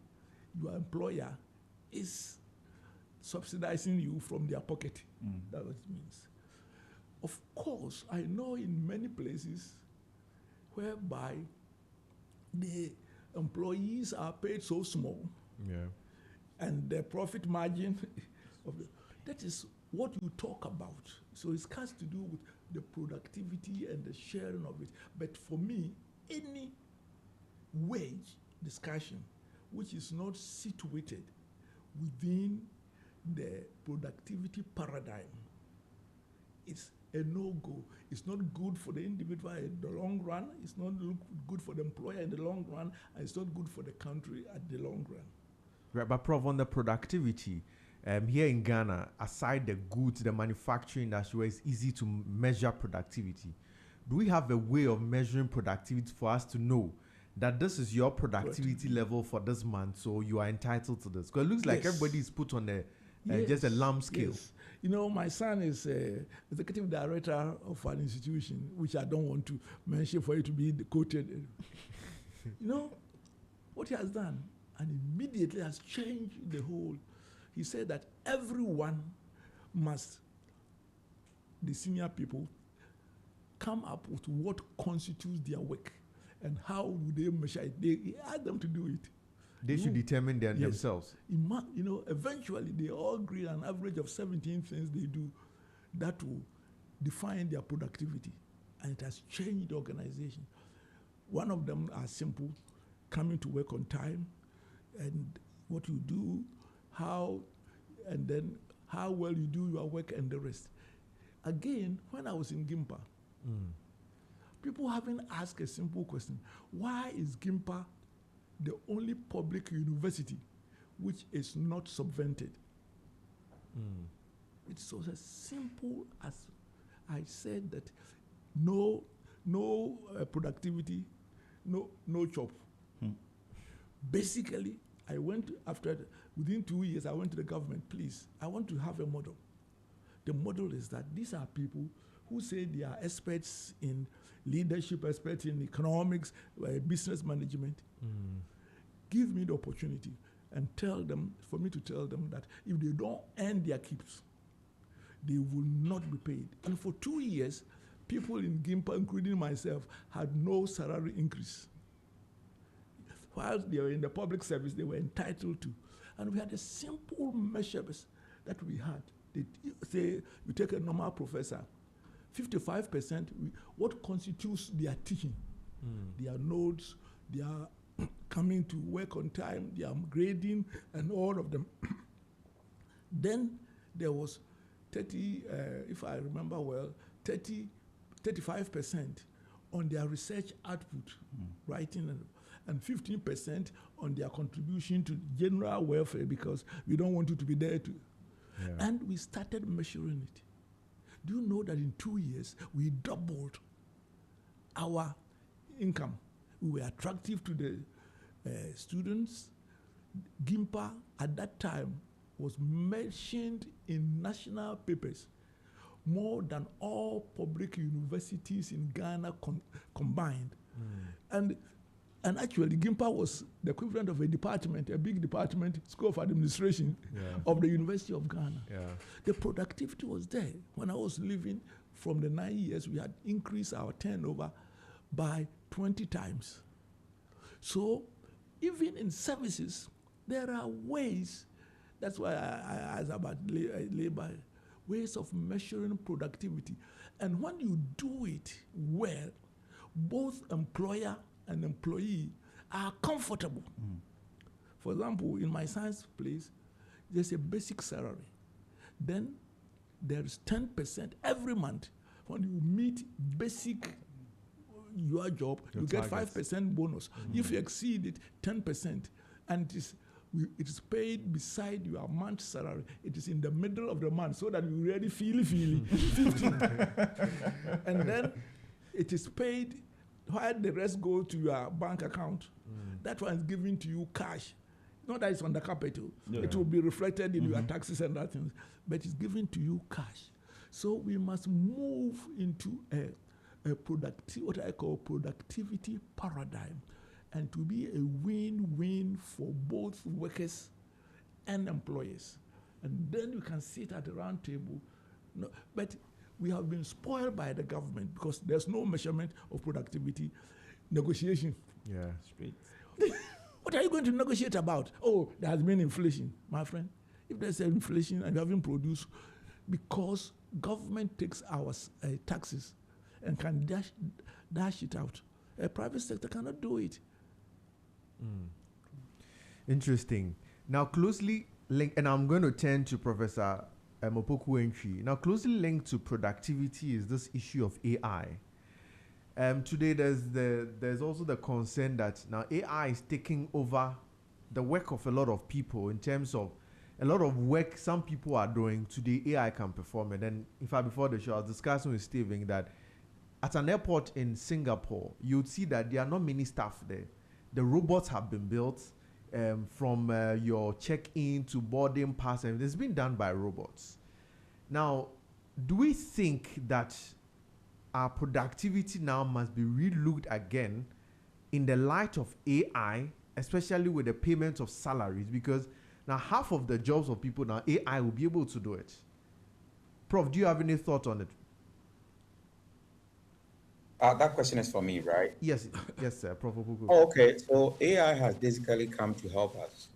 your employer is subsidizing you from their pocket. That's what it means. Of course, I know in many places whereby the employees are paid so small, and the profit margin that is what you talk about. So it has to do with the productivity and the sharing of it. But for me, any wage discussion which is not situated within the productivity paradigm, it's a no-go. It's not good for the individual in the long run. It's not good for the employer in the long run, and it's not good for the country at the long run. Right, but Prof, on the productivity, here in Ghana, aside the goods, the manufacturing industry, where it's easy to measure productivity, do we have a way of measuring productivity for us to know that this is your productivity level for this month, so you are entitled to this? Because it looks like everybody is put on just a lump scale. Yes. My son is executive director of an institution, which I don't want to mention for you to be quoted. What he has done, and immediately has changed the whole. He said that everyone must, the senior people, come up with what constitutes their work and how do they measure it. He asked them to do it. They should determine themselves. Eventually they all agree an average of 17 things they do that will define their productivity. And it has changed the organization. One of them are simple: coming to work on time, and what you do, and then how well you do your work and the rest. Again, when I was in Gimpa, people haven't asked a simple question: why is Gimpa the only public university which is not subvented? It's so as simple as I said that no productivity, no job. Basically, I went within 2 years, I went to the government, please, I want to have a model. The model is that these are people who say they are experts in leadership, experts in economics, business management, give me the opportunity and tell them, for me to tell them that if they don't earn their keeps, they will not be paid. And for 2 years, people in Gimpa, including myself, had no salary increase. While they were in the public service, they were entitled to. And we had a simple measures that we had. They say, you take a normal professor, 55%, what constitutes their teaching? Their notes, their coming to work on time, their grading, and all of them. Then there was 30, if I remember well, 35% on their research output, writing, and 15% on their contribution to general welfare, because we don't want you to be there to. Yeah. And we started measuring it. Do you know that in 2 years, we doubled our income? We were attractive to the students. Gimpa at that time was mentioned in national papers more than all public universities in Ghana combined. And actually, Gimpa was the equivalent of a department, a big department, School of Administration of the University of Ghana. Yeah. The productivity was there. When I was living, from the 9 years, we had increased our turnover by 20 times. So even in services, there are ways. That's why I asked about labor, ways of measuring productivity. And when you do it well, both employer and employee are comfortable. For example, in my science place, there's a basic salary. Then there's 10% every month. When you meet basic your job, you get 5% bonus. If you exceed it, 10%. And it is paid beside your month's salary. It is in the middle of the month, so that you really feel 15. And then it is paid while the rest go to your bank account. That one is given to you cash. Not that it's on the capital. Yeah. It will be reflected in your taxes and that things, but it's given to you cash. So we must move into a what I call productivity paradigm, and to be a win-win for both workers and employers. And then you can sit at the round table. No, but we have been spoiled by the government because there's no measurement of productivity. Negotiation. Yeah, straight. What are you going to negotiate about? Oh, there has been inflation. My friend, if there's inflation and you haven't produced, because government takes our taxes and can dash it out. A private sector cannot do it. Interesting. Now, closely linked, and I'm going to turn to Professor Mopoku Entry. Now, closely linked to productivity is this issue of AI. Today, there's also the concern that now AI is taking over the work of a lot of people in terms of a lot of work some people are doing today, AI can perform it. And in fact, before the show, I was discussing with Steven that at an airport in Singapore, you'd see that there are not many staff there. The robots have been built from your check-in to boarding pass, and it's been done by robots. Now, do we think that our productivity now must be re-looked again in the light of AI, especially with the payment of salaries? Because now half of the jobs of people now, AI will be able to do it. Prof, do you have any thought on it? That question is for me, right? Yes, yes, sir. Prof. Oh, okay. So AI has basically come to help us.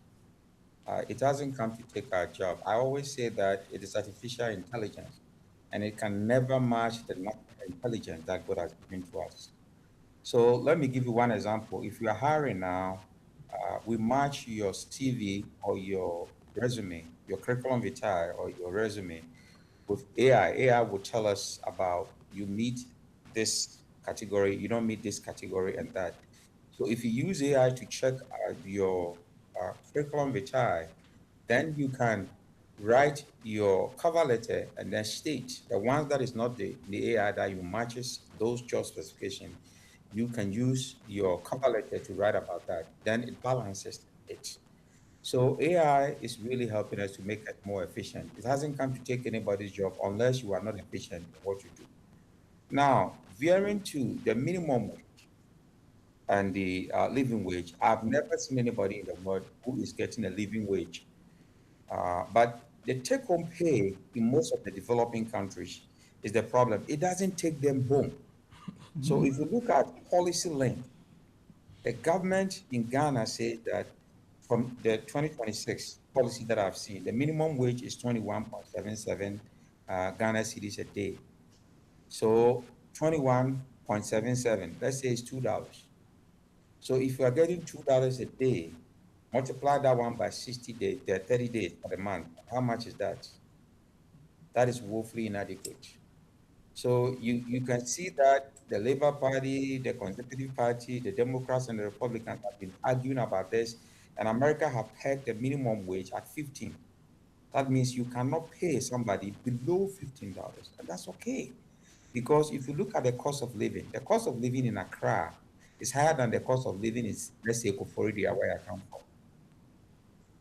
It hasn't come to take our job. I always say that it is artificial intelligence, and it can never match the natural intelligence that God has given to us. So let me give you one example. If you are hiring now, we match your CV or your resume, your curriculum vitae or your resume with AI. AI will tell us about you meet this category, you don't meet this category and that. So if you use AI to check your curriculum vitae, then you can write your cover letter and then state the ones that is not the AI that you matches those job specifications. You can use your cover letter to write about that. Then it balances it. So AI is really helping us to make it more efficient. It hasn't come to take anybody's job unless you are not efficient in what you do. Now, veering to the minimum wage and the living wage, I've never seen anybody in the world who is getting a living wage. But the take-home pay in most of the developing countries is the problem. It doesn't take them home. So if you look at policy length, the government in Ghana said that from the 2026 policy that I've seen, the minimum wage is 21.77 Ghana cedis a day. So 21.77, let's say it's $2. So if you are getting $2 a day, multiply that one by 60 days, 30 days for the month, how much is that? That is woefully inadequate. So you can see that the Labour Party, the Conservative Party, the Democrats and the Republicans have been arguing about this, and America have pegged the minimum wage at 15. That means you cannot pay somebody below $15, and that's okay. Because if you look at the cost of living in Accra is higher than the cost of living in, let's say, Koforidua, where I come from.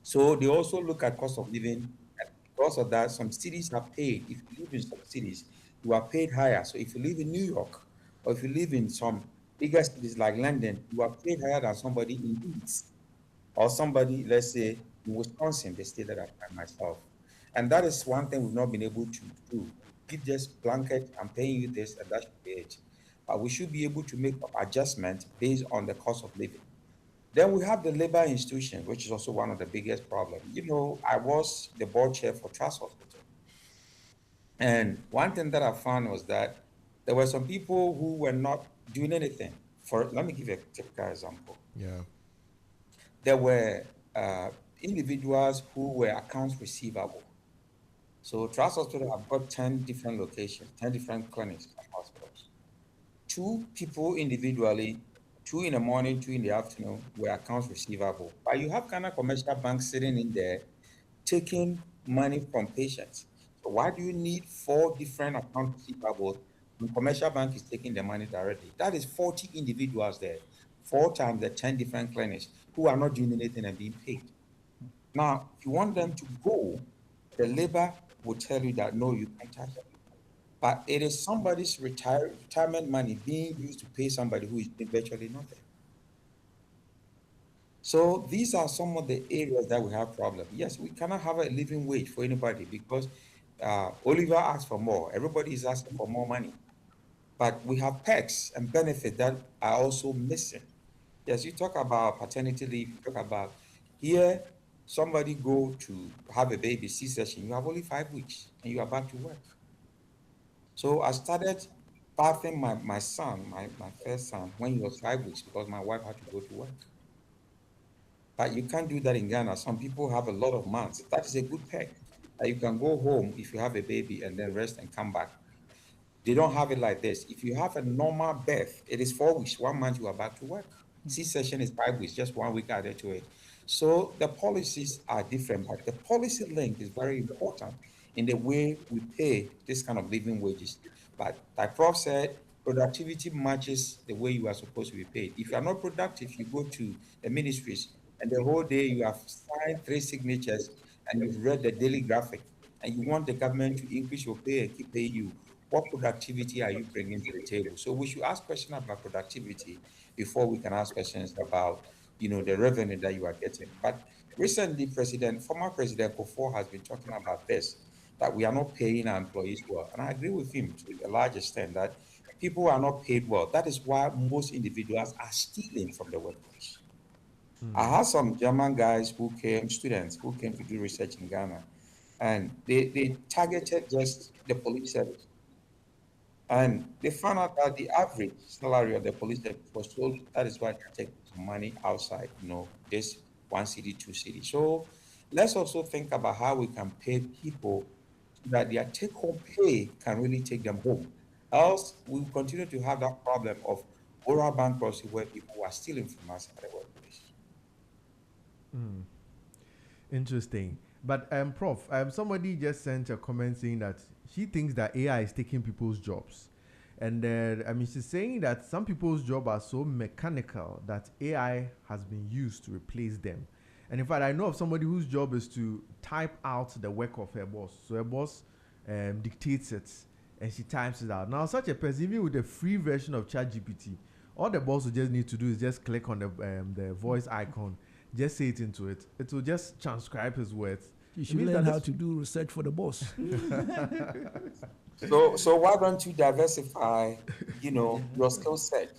So they also look at cost of living, and because of that, some cities are paid. If you live in some cities, you are paid higher. So if you live in New York, or if you live in some bigger cities like London, you are paid higher than somebody in Leeds, or somebody, let's say, in Wisconsin, the state that I find myself. And that is one thing we've not been able to do. Give just blanket, I'm paying you this, and that should be it. But we should be able to make adjustments based on the cost of living. Then we have the labor institution, which is also one of the biggest problems. You know, I was the board chair for Trust Hospital. And one thing that I found was that there were some people who were not doing anything. Let me give you a typical example. Yeah. There were individuals who were accounts receivable. So Trust Hospital have got 10 different locations, 10 different clinics and hospitals. 2 people individually, 2 in the morning, 2 in the afternoon, were accounts receivable. But you have Ghana Commercial Bank sitting in there taking money from patients. So why do you need 4 different accounts receivables when Commercial Bank is taking the money directly? That is 40 individuals there, 4 times the 10 different clinics who are not doing anything and being paid. Now, if you want them to go, the labor will tell you that no, you can't touch it. But it is somebody's retirement money being used to pay somebody who is doing virtually nothing. So these are some of the areas that we have problems. Yes, we cannot have a living wage for anybody because Oliver asked for more. Everybody is asking for more money. But we have perks and benefits that are also missing. Yes, you talk about paternity leave, you talk about here, somebody go to have a baby, C-section, you have only 5 weeks and you are back to work. So I started bathing my son, my first son, when he was 5 weeks because my wife had to go to work. But you can't do that in Ghana. Some people have a lot of months. That is a good perk. You can go home if you have a baby and then rest and come back. They don't have it like this. If you have a normal birth, it is 4 weeks. 1 month you are back to work. C-section is 5 weeks, just 1 week added to it. So the policies are different, but the policy link is very important in the way we pay this kind of living wages. But like Prof said, productivity matches the way you are supposed to be paid. If you are not productive, you go to the ministries and the whole day you have signed 3 signatures and you've read the daily graphic and you want the government to increase your pay and keep paying you, what productivity are you bringing to the table? So we should ask questions about productivity before we can ask questions about, the revenue that you are getting. But recently, former President Kufuor has been talking about this, that we are not paying our employees well. And I agree with him to a large extent that people are not paid well. That is why most individuals are stealing from the workplace. I had some German guys students who came to do research in Ghana, and they targeted just the police service. And they found out that the average salary of the police service was so low. That is why they take some money outside, this 1 city, 2 city. So let's also think about how we can pay people so that their take-home pay can really take them home. Else, we will continue to have that problem of moral bankruptcy where people are stealing from us at the workplace. Interesting. But Prof, somebody just sent a comment saying that she thinks that AI is taking people's jobs. And she's saying that some people's jobs are so mechanical that AI has been used to replace them. And in fact, I know of somebody whose job is to type out the work of her boss. So her boss dictates it, and she types it out. Now, such a person, even with the free version of ChatGPT, all the boss will just need to do is just click on the voice icon, just say it into it. It will just transcribe his words. You should learn how to do research for the boss. So why don't you diversify, your skill set?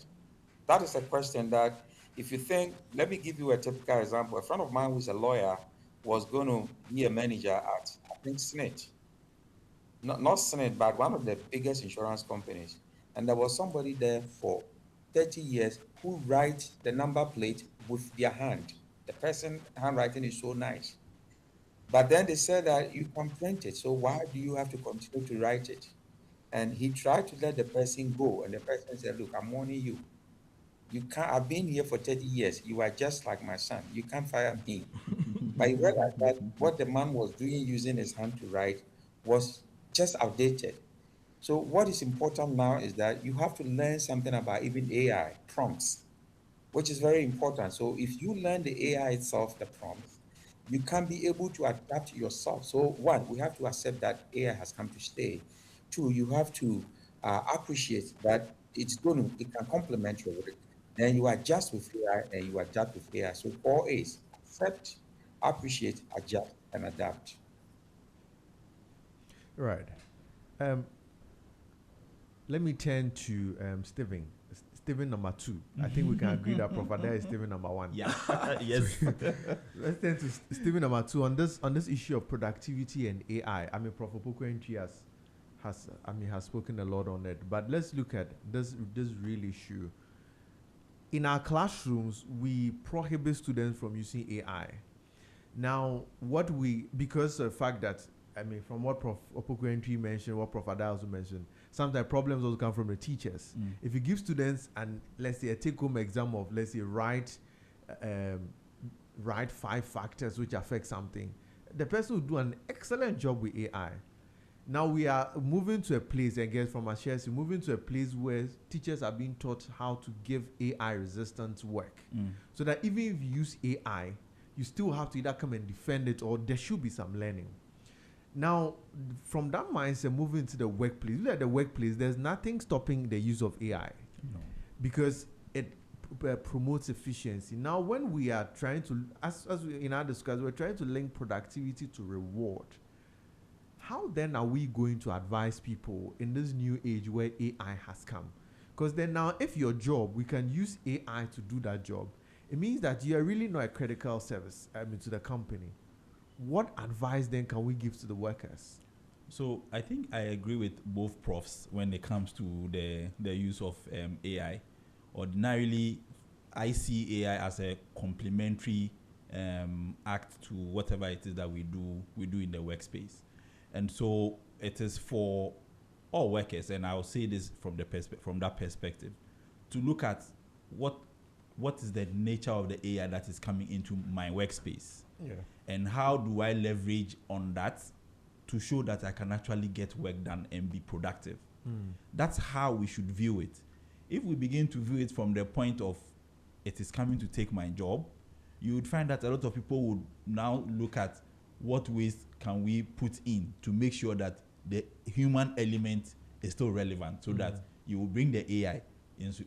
That is a question that, if you think, let me give you a typical example. A friend of mine who's a lawyer was going to be a manager at, I think, Snit. Not Snit, but one of the biggest insurance companies. And there was somebody there for 30 years who writes the number plate with their hand. The person handwriting is so nice. But then they said that you can print it, so why do you have to continue to write it? And he tried to let the person go, and the person said, look, I'm warning you. You can't, I've been here for 30 years. You are just like my son. You can't fire me. But he realized that what the man was doing using his hand to write was just outdated. So what is important now is that you have to learn something about even AI, prompts, which is very important. So if you learn the AI itself, the prompts, you can be able to adapt yourself. So one, we have to accept that AI has come to stay. Two, you have to appreciate that it can complement your work. Then you adjust with AI and you adapt with AI. So 4 A's: accept, appreciate, adjust, and adapt. Right. Let me turn to Stephen. Stephen number 2. I think we can agree that Prof. Ada is Stephen number 1. Yeah. Yes. Let's turn to Stephen number 2 on this issue of productivity and AI. I mean, Prof. Opoku-Antwi has spoken a lot on it. But let's look at this real issue. In our classrooms, we prohibit students from using AI. Now, because of the fact that, from what Prof. Opoku-Antwi mentioned, what Prof. Ada also mentioned, sometimes problems also come from the teachers. If you give students let's say a take-home exam of, let's say, write 5 factors which affect something, the person will do an excellent job with AI. Now we are moving to a place, I guess, from Ashes, moving to a place where teachers are being taught how to give AI-resistant work, so that even if you use AI, you still have to either come and defend it, or there should be some learning. Now, from that mindset, moving to the workplace, look at the workplace, there's nothing stopping the use of AI, because it promotes efficiency. Now, when we are trying to, as we in our discussion, we're trying to link productivity to reward. How then are we going to advise people in this new age where AI has come? Because then now, if your job, we can use AI to do that job, it means that you are really not a critical service to the company. What advice then can we give to the workers? So I think I agree with both profs when it comes to the use of AI. Ordinarily, I see AI as a complementary act to whatever it is that we do in the workspace. And so it is for all workers, and I'll say this from that perspective, to look at what is the nature of the AI that is coming into my workspace. Yeah. And how do I leverage on that to show that I can actually get work done and be productive? That's how we should view it. If we begin to view it from the point of it is coming to take my job, you would find that a lot of people would now look at what ways can we put in to make sure that the human element is still relevant, so that you will bring the AI in, so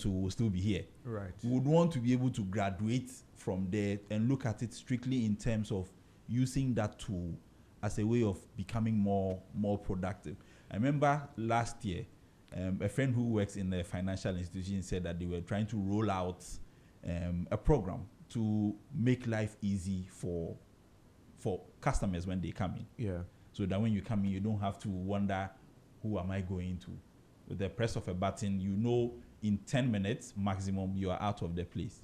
we will still be here. Right. We would want to be able to graduate from there and look at it strictly in terms of using that tool as a way of becoming more productive. I remember last year, a friend who works in a financial institution said that they were trying to roll out a program to make life easy for customers when they come in. Yeah. So that when you come in, you don't have to wonder, who am I going to? With the press of a button, in 10 minutes maximum, you are out of the place.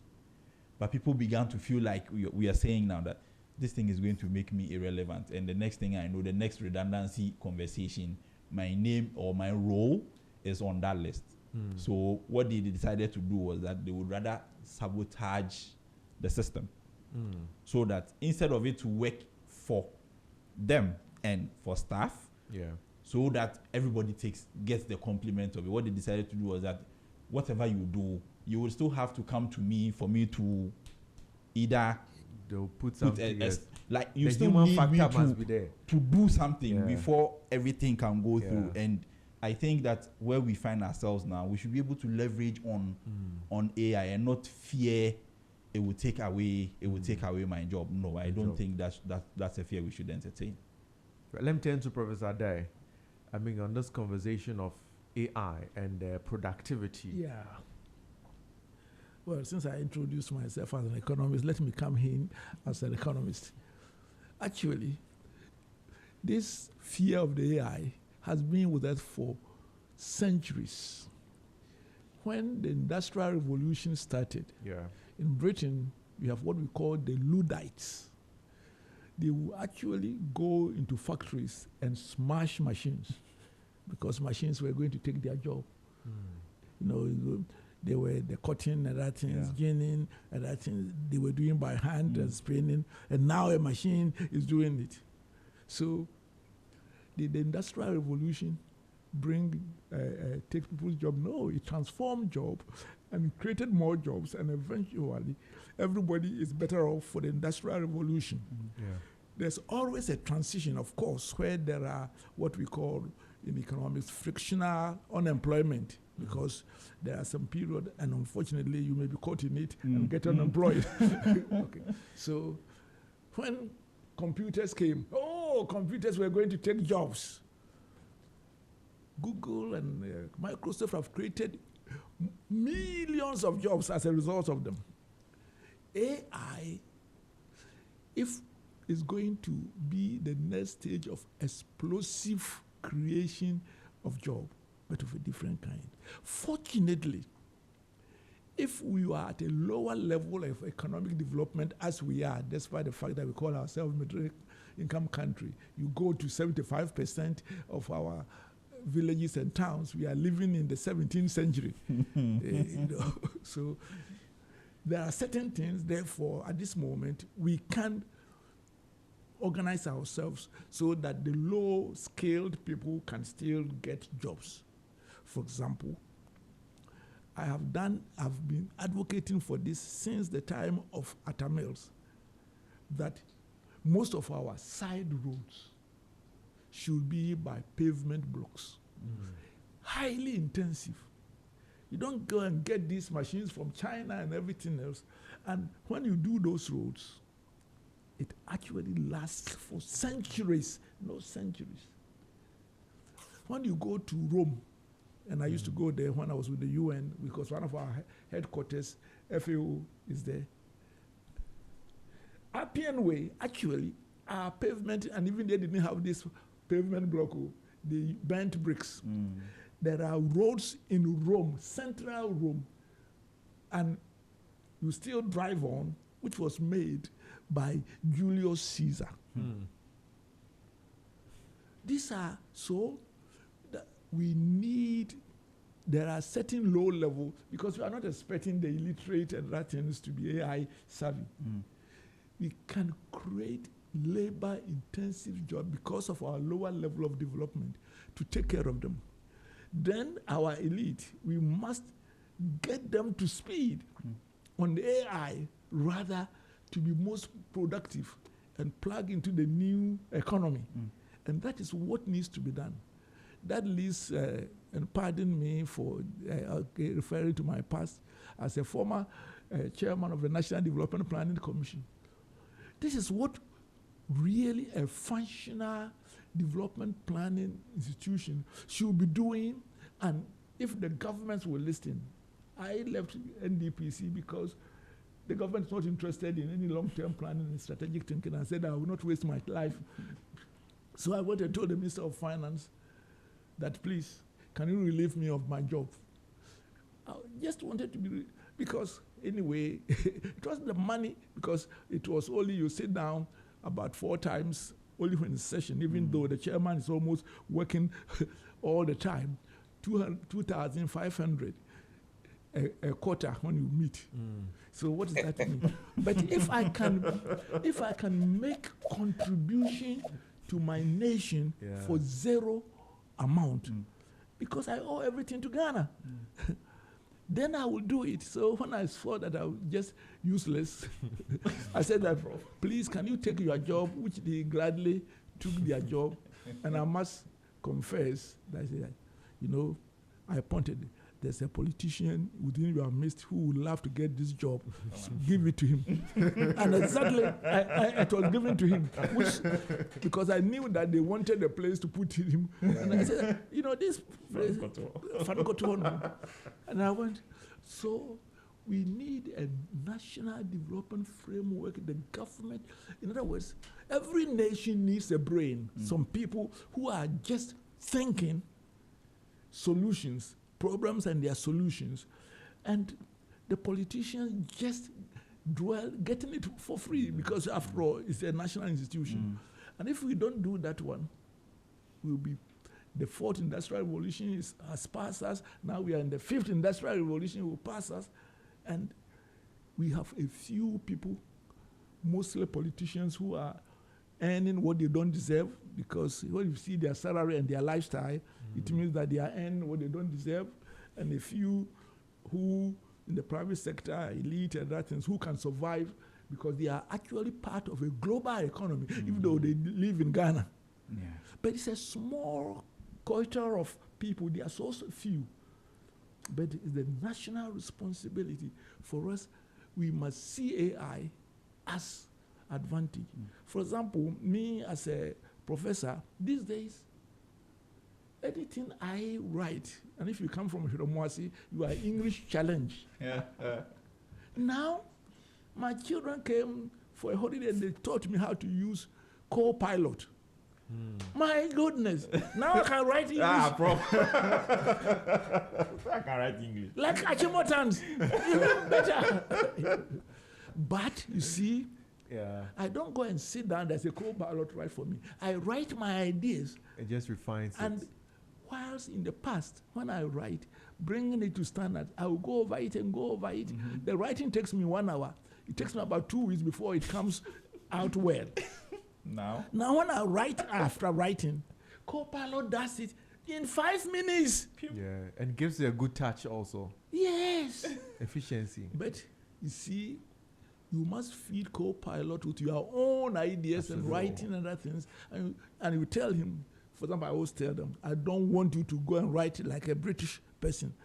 But people began to feel like we are saying now that this thing is going to make me irrelevant. And the next thing I know, the next redundancy conversation, my name or my role is on that list. So what they decided to do was that they would rather sabotage the system. So that instead of it to work for them and for staff, so that everybody gets the compliment of it, what they decided to do was that whatever you do, you will still have to come to me for me to either they'll put something like you the still human need factor me must be there to do something before everything can go through. And I think that where we find ourselves now, we should be able to leverage on AI and not fear it will take away my job. No, I don't think that's a fear we should entertain. Right, let me turn to Professor Adai. I mean, on this conversation of AI and productivity. Yeah. Well, since I introduced myself as an economist, let me come in as an economist. Actually, this fear of the AI has been with us for centuries. When the Industrial Revolution started, in Britain, we have what we call the Luddites. They will actually go into factories and smash machines because machines were going to take their job. You know, they were the cutting and that things, ginning and that things they were doing by hand and spinning, and now a machine is doing it. So did the Industrial Revolution take people's job? No, it transformed job and created more jobs, and eventually everybody is better off for the Industrial Revolution. There's always a transition, of course, where there are what we call in economics frictional unemployment, because there are some period, and unfortunately you may be caught in it and get unemployed. Okay. So when computers came, computers were going to take jobs. Google and Microsoft have created millions of jobs as a result of them. AI, if it's going to be the next stage of explosive creation of job, but of a different kind. Fortunately, if we are at a lower level of economic development as we are, despite the fact that we call ourselves middle income country, you go to 75% of our villages and towns, we are living in the 17th century. So there are certain things, therefore, at this moment, we can organize ourselves so that the low-skilled people can still get jobs. For example, I've been advocating for this since the time of Atta Mills, that most of our side roads should be by pavement blocks. Highly intensive. You don't go and get these machines from China and everything else. And when you do those roads, it actually lasts for centuries, no centuries. When you go to Rome, and I used to go there when I was with the UN, because one of our headquarters, FAO, is there. Appian Way, actually, our pavement, and even they didn't have this pavement block, the bent bricks. There are roads in Rome, central Rome, and you still drive on, which was made by Julius Caesar. These are so that we need, there are certain low level, because we are not expecting the illiterate and Latins to be AI savvy. We can create labor intensive job because of our lower level of development to take care of them. Then our elite, we must get them to speed on the AI rather to be most productive and plug into the new economy. And that is what needs to be done. That leads, and pardon me for referring to my past, as a former chairman of the National Development Planning Commission. This is what really a functional development planning institution should be doing. And if the governments were listening, I left NDPC because the government is not interested in any long-term planning and strategic thinking. I said I will not waste my life. So I went and told the Minister of Finance that, please, can you relieve me of my job? I just wanted to be, because anyway, it wasn't the money, because it was only you sit down about 4 times, only when it's session, even though the chairman is almost working all the time, 2,500 a quarter when you meet. So what does that mean? But if I can make contribution to my nation for zero amount, because I owe everything to Ghana, then I will do it. So when I saw that I was just useless, I said that, please, can you take your job, which they gladly took their job. And I must confess that I said, I appointed. There's a politician within your midst who would love to get this job. Give it to him. And exactly, it was given to him, because I knew that they wanted a place to put him. And I said, this place, and I went, so we need a national development framework, the government. In other words, every nation needs a brain, some people who are just thinking solutions, problems and their solutions, and the politicians just getting it for free, because after all, it's a national institution. And if we don't do that one, the fourth industrial revolution has passed us. Now we are in the fifth industrial revolution, will pass us, and we have a few people, mostly politicians, who are earning what they don't deserve, because when you see their salary and their lifestyle, it means that they are earning what they don't deserve, and a few who in the private sector, elite and other things, who can survive because they are actually part of a global economy, even though they live in Ghana. Yeah. But it's a small culture of people. They are so few. But it's the national responsibility for us. We must see AI as advantage. For example, me as a professor, these days, anything I write, and if you come from Hiromwasi, you are English challenge. Now, my children came for a holiday and they taught me how to use Copilot. My goodness. Now I can write English. Prof. I can write English. Like Achimotans. Even better. But you see, I don't go and sit down, there's a Copilot write for me. I write my ideas. It just refines and it. Whilst in the past, when I write, bringing it to standard, I will go over it and go over it. The writing takes me 1 hour. It takes me about 2 weeks before it comes out well. Now when I write after writing, Copilot does it in 5 minutes. Yeah, and gives you a good touch also. Yes. Efficiency. But you see, you must feed Copilot with your own ideas and writing and other things. And you tell him, for example, I always tell them, I don't want you to go and write like a British person.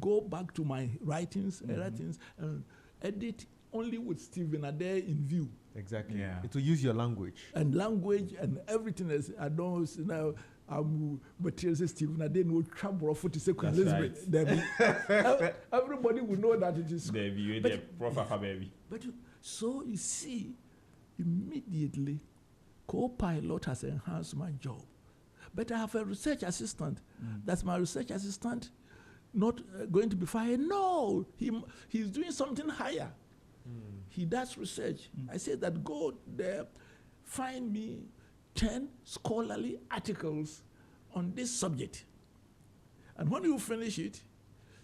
Go back to my writings and other things and edit only with Stephen Adair in view. Exactly. Yeah. It will use your language. And language and everything else. I don't know. But Stephen Adair no trouble for to say Elizabeth. Right. Everybody will know that it is. But so you see, immediately, Copilot has enhanced my job. But I have a research assistant. That's my research assistant not going to be fired. No, he's doing something higher. He does research. I say that go there, find me 10 scholarly articles on this subject. And when you finish it,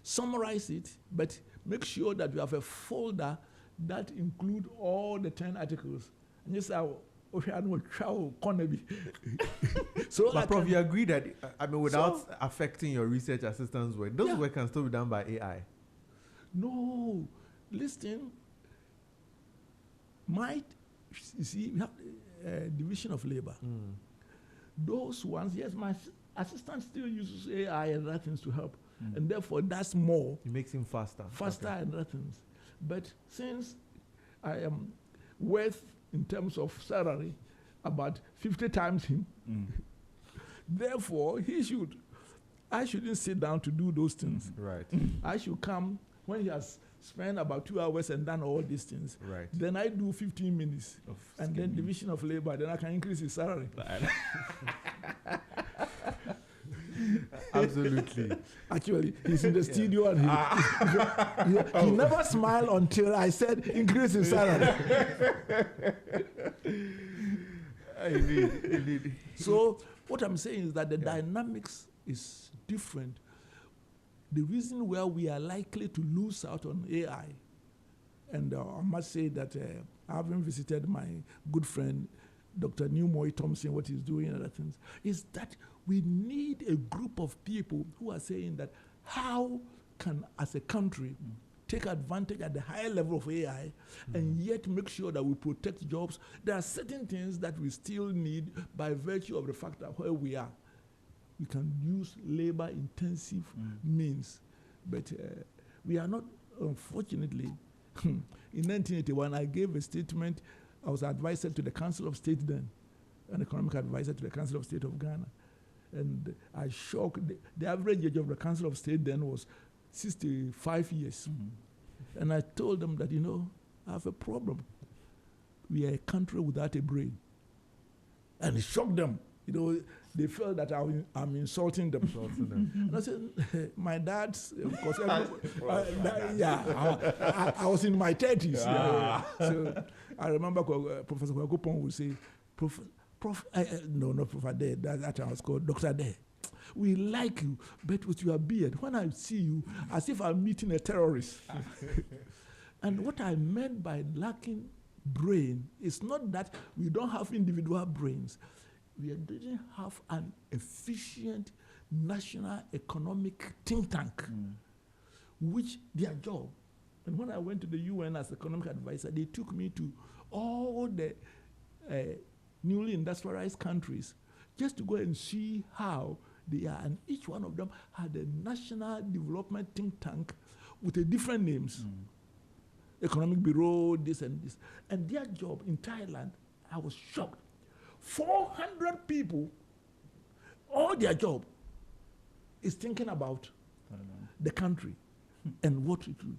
summarize it, but make sure that you have a folder that includes all the 10 articles. And you say, so, but Prof, you agree that, without affecting your research assistant's work, those work can still be done by AI? No. Listen, you see, we have division of labor. Those ones, yes, my assistant still uses AI and other things to help. And therefore, that's more. It makes him faster. And other things. But since I am worth, in terms of salary, about 50 times him, therefore, I shouldn't sit down to do those things. Right. I should come when he has spent about 2 hours and done all these things. Right. Then I do 15 minutes. And then division of labor, then I can increase his salary. Absolutely. Actually, he's in the studio and he never smiled until I said increase his salary. Indeed. So what I'm saying is that the dynamics is different. The reason where we are likely to lose out on AI, and I must say that having visited my good friend, Dr. Newmoy Thompson, what he's doing and other things, is that we need a group of people who are saying that how can, as a country, take advantage at the higher level of AI and yet make sure that we protect jobs. There are certain things that we still need by virtue of the fact that where we are. we can use labor-intensive means. But we are not, unfortunately, in 1981, I gave a statement. I was advisor to the Council of State then, an economic advisor to the Council of State of Ghana. And I shocked, the average age of the Council of State then was 65 years. And I told them that, I have a problem. We are a country without a brain. And it shocked them. They felt that I'm insulting them. And I said, my dad's, because I was in my 30s. So I remember Professor Kwakupon would say, no, not Professor Day, that time was called Dr. Day. We like you, but with your beard, when I see you, as if I'm meeting a terrorist. And what I meant by lacking brain is not that we don't have individual brains. We didn't have an efficient national economic think tank, which their job. And when I went to the UN as economic advisor, they took me to all the newly industrialized countries just to go and see how they are. And each one of them had a national development think tank with a different names. Economic Bureau, this and this. And their job in Thailand, I was shocked. 400 people, all their job is thinking about the country and what to do.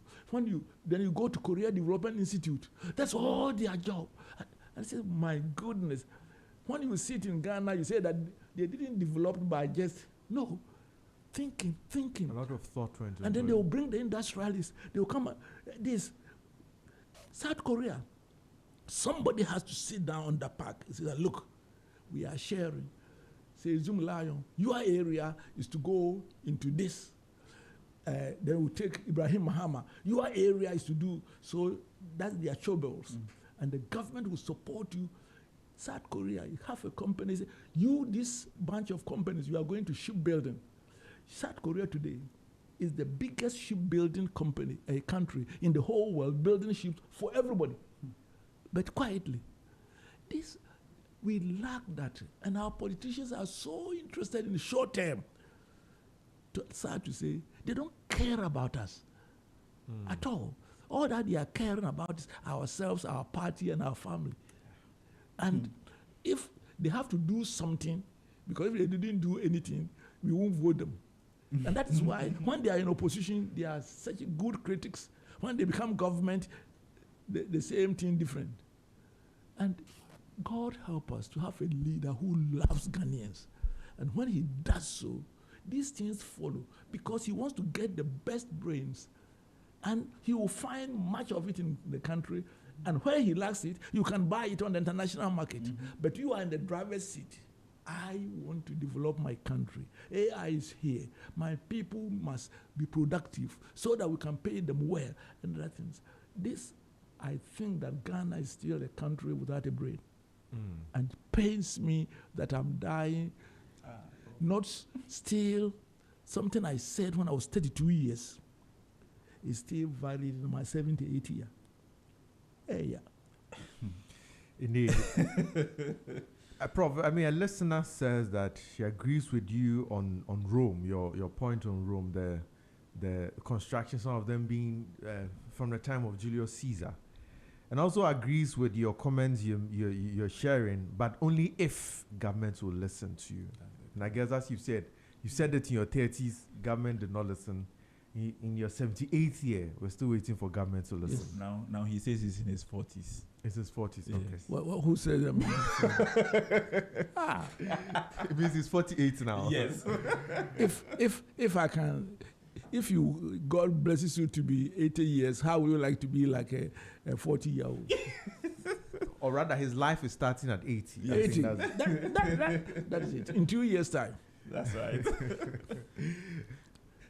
Then you go to Korea Development Institute, that's all their job. And I said, my goodness, when you sit in Ghana, you say that they didn't develop by just, no, thinking. A lot of thought went into it. And then they will bring the industrialists, they will come, this, South Korea, somebody has to sit down on the park and say, look, we are sharing. Say, Zoom Lion, your area is to go into this. Then we'll take Ibrahim Mahama. Your area is to do, so that's their troubles. And the government will support you. South Korea, you have a company, say, this bunch of companies, you are going to shipbuilding. South Korea today is the biggest shipbuilding company, a country in the whole world, building ships for everybody. But quietly, we lack that. And our politicians are so interested in the short term. Sad to say, they don't care about us at all. All that they are caring about is ourselves, our party, and our family. And if they have to do something, because if they didn't do anything, we won't vote them. And that is why when they are in opposition, they are such good critics. When they become government, the same thing different. And God help us to have a leader who loves Ghanaians. And when he does so, these things follow because he wants to get the best brains. And he will find much of it in the country. And where he lacks it, you can buy it on the international market. But you are in the driver's seat. I want to develop my country. AI is here. My people must be productive so that we can pay them well and other things. I think that Ghana is still a country without a brain. And it pains me that I'm dying. Not still something I said when I was 32 years is still valid in my 78th year. Hey, yeah. Indeed. Prof, a listener says that she agrees with you on Rome, your point on Rome, the construction, some of them being from the time of Julius Caesar. And also agrees with your comments you're sharing, but only if governments will listen to you. And I guess as you said it in your 30s, government did not listen. In your 78th year, we're still waiting for government to listen. Yes. Now he says he's in his 40s. It's his 40s, Yeah. okay. Who said that? It means he's 48 now. Yes. If I can, if God blesses you to be 80 years, how would you like to be like a 40-year-old? Or rather, his life is starting at 80. 80. That is it. In 2 years' time. That's right.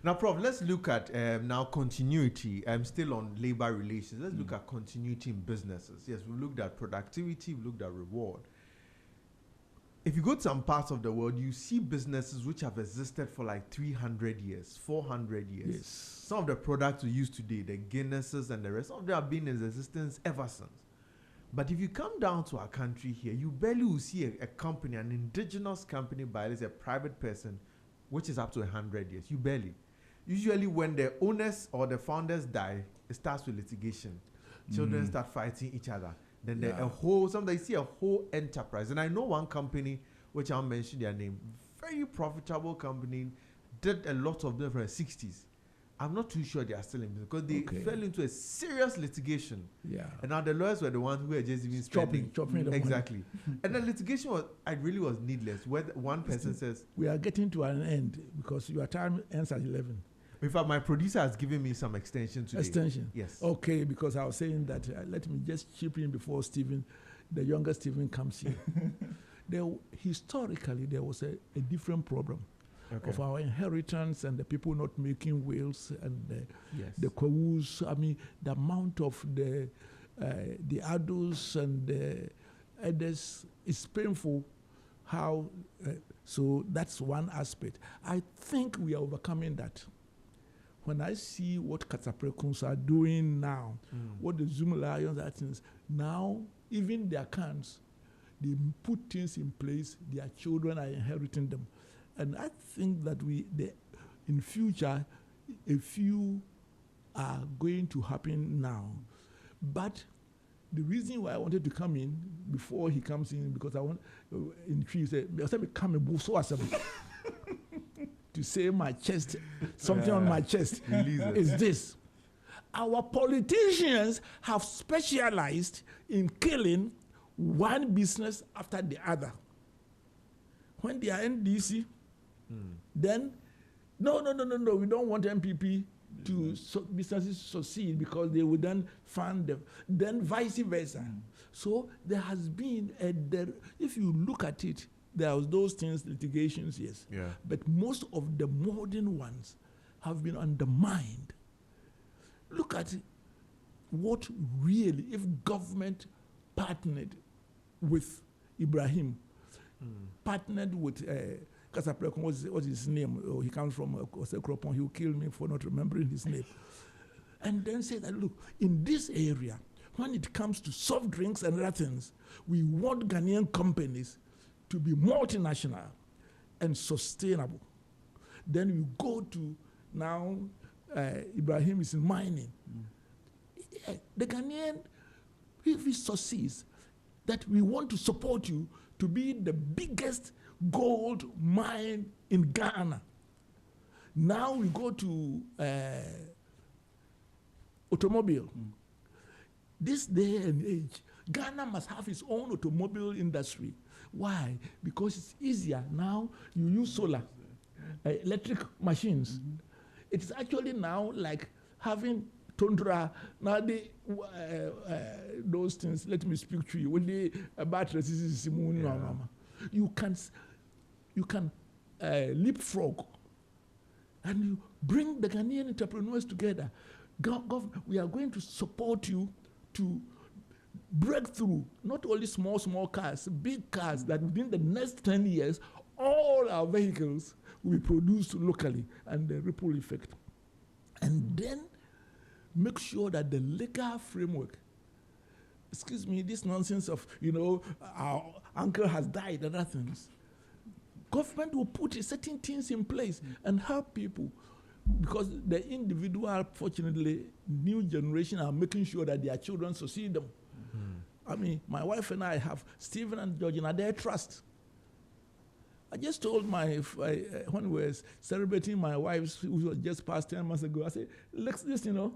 Now, Prof, let's look at now continuity. I'm still on labor relations. Let's look at continuity in businesses. Yes, we looked at productivity, we looked at reward. If you go to some parts of the world, you see businesses which have existed for like 300 years, 400 years. Yes. Some of the products we use today, the Guinnesses and the rest, some of them have been in existence ever since. But if you come down to our country here, you barely will see a company, an indigenous company by a private person, which is up to 100 years. You barely. Usually when the owners or the founders die, it starts with litigation. Children start fighting each other. Then there's a whole, sometimes you see a whole enterprise. And I know one company, which I'll mention their name, very profitable company, did a lot of them from the 60s. I'm not too sure they are still in business because they fell into a serious litigation. Yeah. And now the lawyers were the ones who were just even spending. Chopping exactly. And the litigation was needless. Where one person says, we are getting to an end because your time ends at 11. In fact, my producer has given me some extension today. Extension? Yes. Okay, because I was saying that let me just chip in before Stephen, the younger Stephen, comes here. Historically, there was a different problem of our inheritance and the people not making wills and the quaus. I mean, the amount of the adults and the elders is painful. How so that's one aspect. I think we are overcoming that. When I see what Kataprekons are doing now, what the Zoom Lions are things, now even their cans, they put things in place, their children are inheriting them. And I think that in future, a few are going to happen now. But the reason why I wanted to come in before he comes in, because I want in trees, to say my chest, something on my chest is this. Our politicians have specialized in killing one business after the other. When they are NDC, then no, we don't want MPP to businesses succeed because they would then fund them. Then vice versa. So there has been if you look at it, there are those things, litigations, yes. Yeah. But most of the modern ones have been undermined. Look at what really, if government partnered with Ibrahim, partnered with Kasaprekon, what's his name? Oh, he comes from Osekropon. He will kill me for not remembering his name. And then say that, look, in this area, when it comes to soft drinks and other things, we want Ghanaian companies to be multinational and sustainable. Then we go to now, Ibrahim is in mining. The Ghanaian, if he succeeds, that we want to support you to be the biggest gold mine in Ghana. Now we go to automobile. This day and age, Ghana must have its own automobile industry. Why? Because it's easier. Now you use solar, electric machines. It's actually now like having Tundra. Now those things, let me speak to you. When the batteries you can leapfrog and you bring the Ghanaian entrepreneurs together. We are going to support you to break through not only small cars, big cars, that within the next 10 years, all our vehicles will be produced locally, and the ripple effect. And then make sure that the legal framework, excuse me, this nonsense of, our uncle has died and other things. Government will put certain things in place and help people, because the individual, fortunately, new generation are making sure that their children succeed them. I mean, my wife and I have Stephen and Georgina, their trust. I just told when we were celebrating my wife's, who was just passed 10 months ago, I said, listen,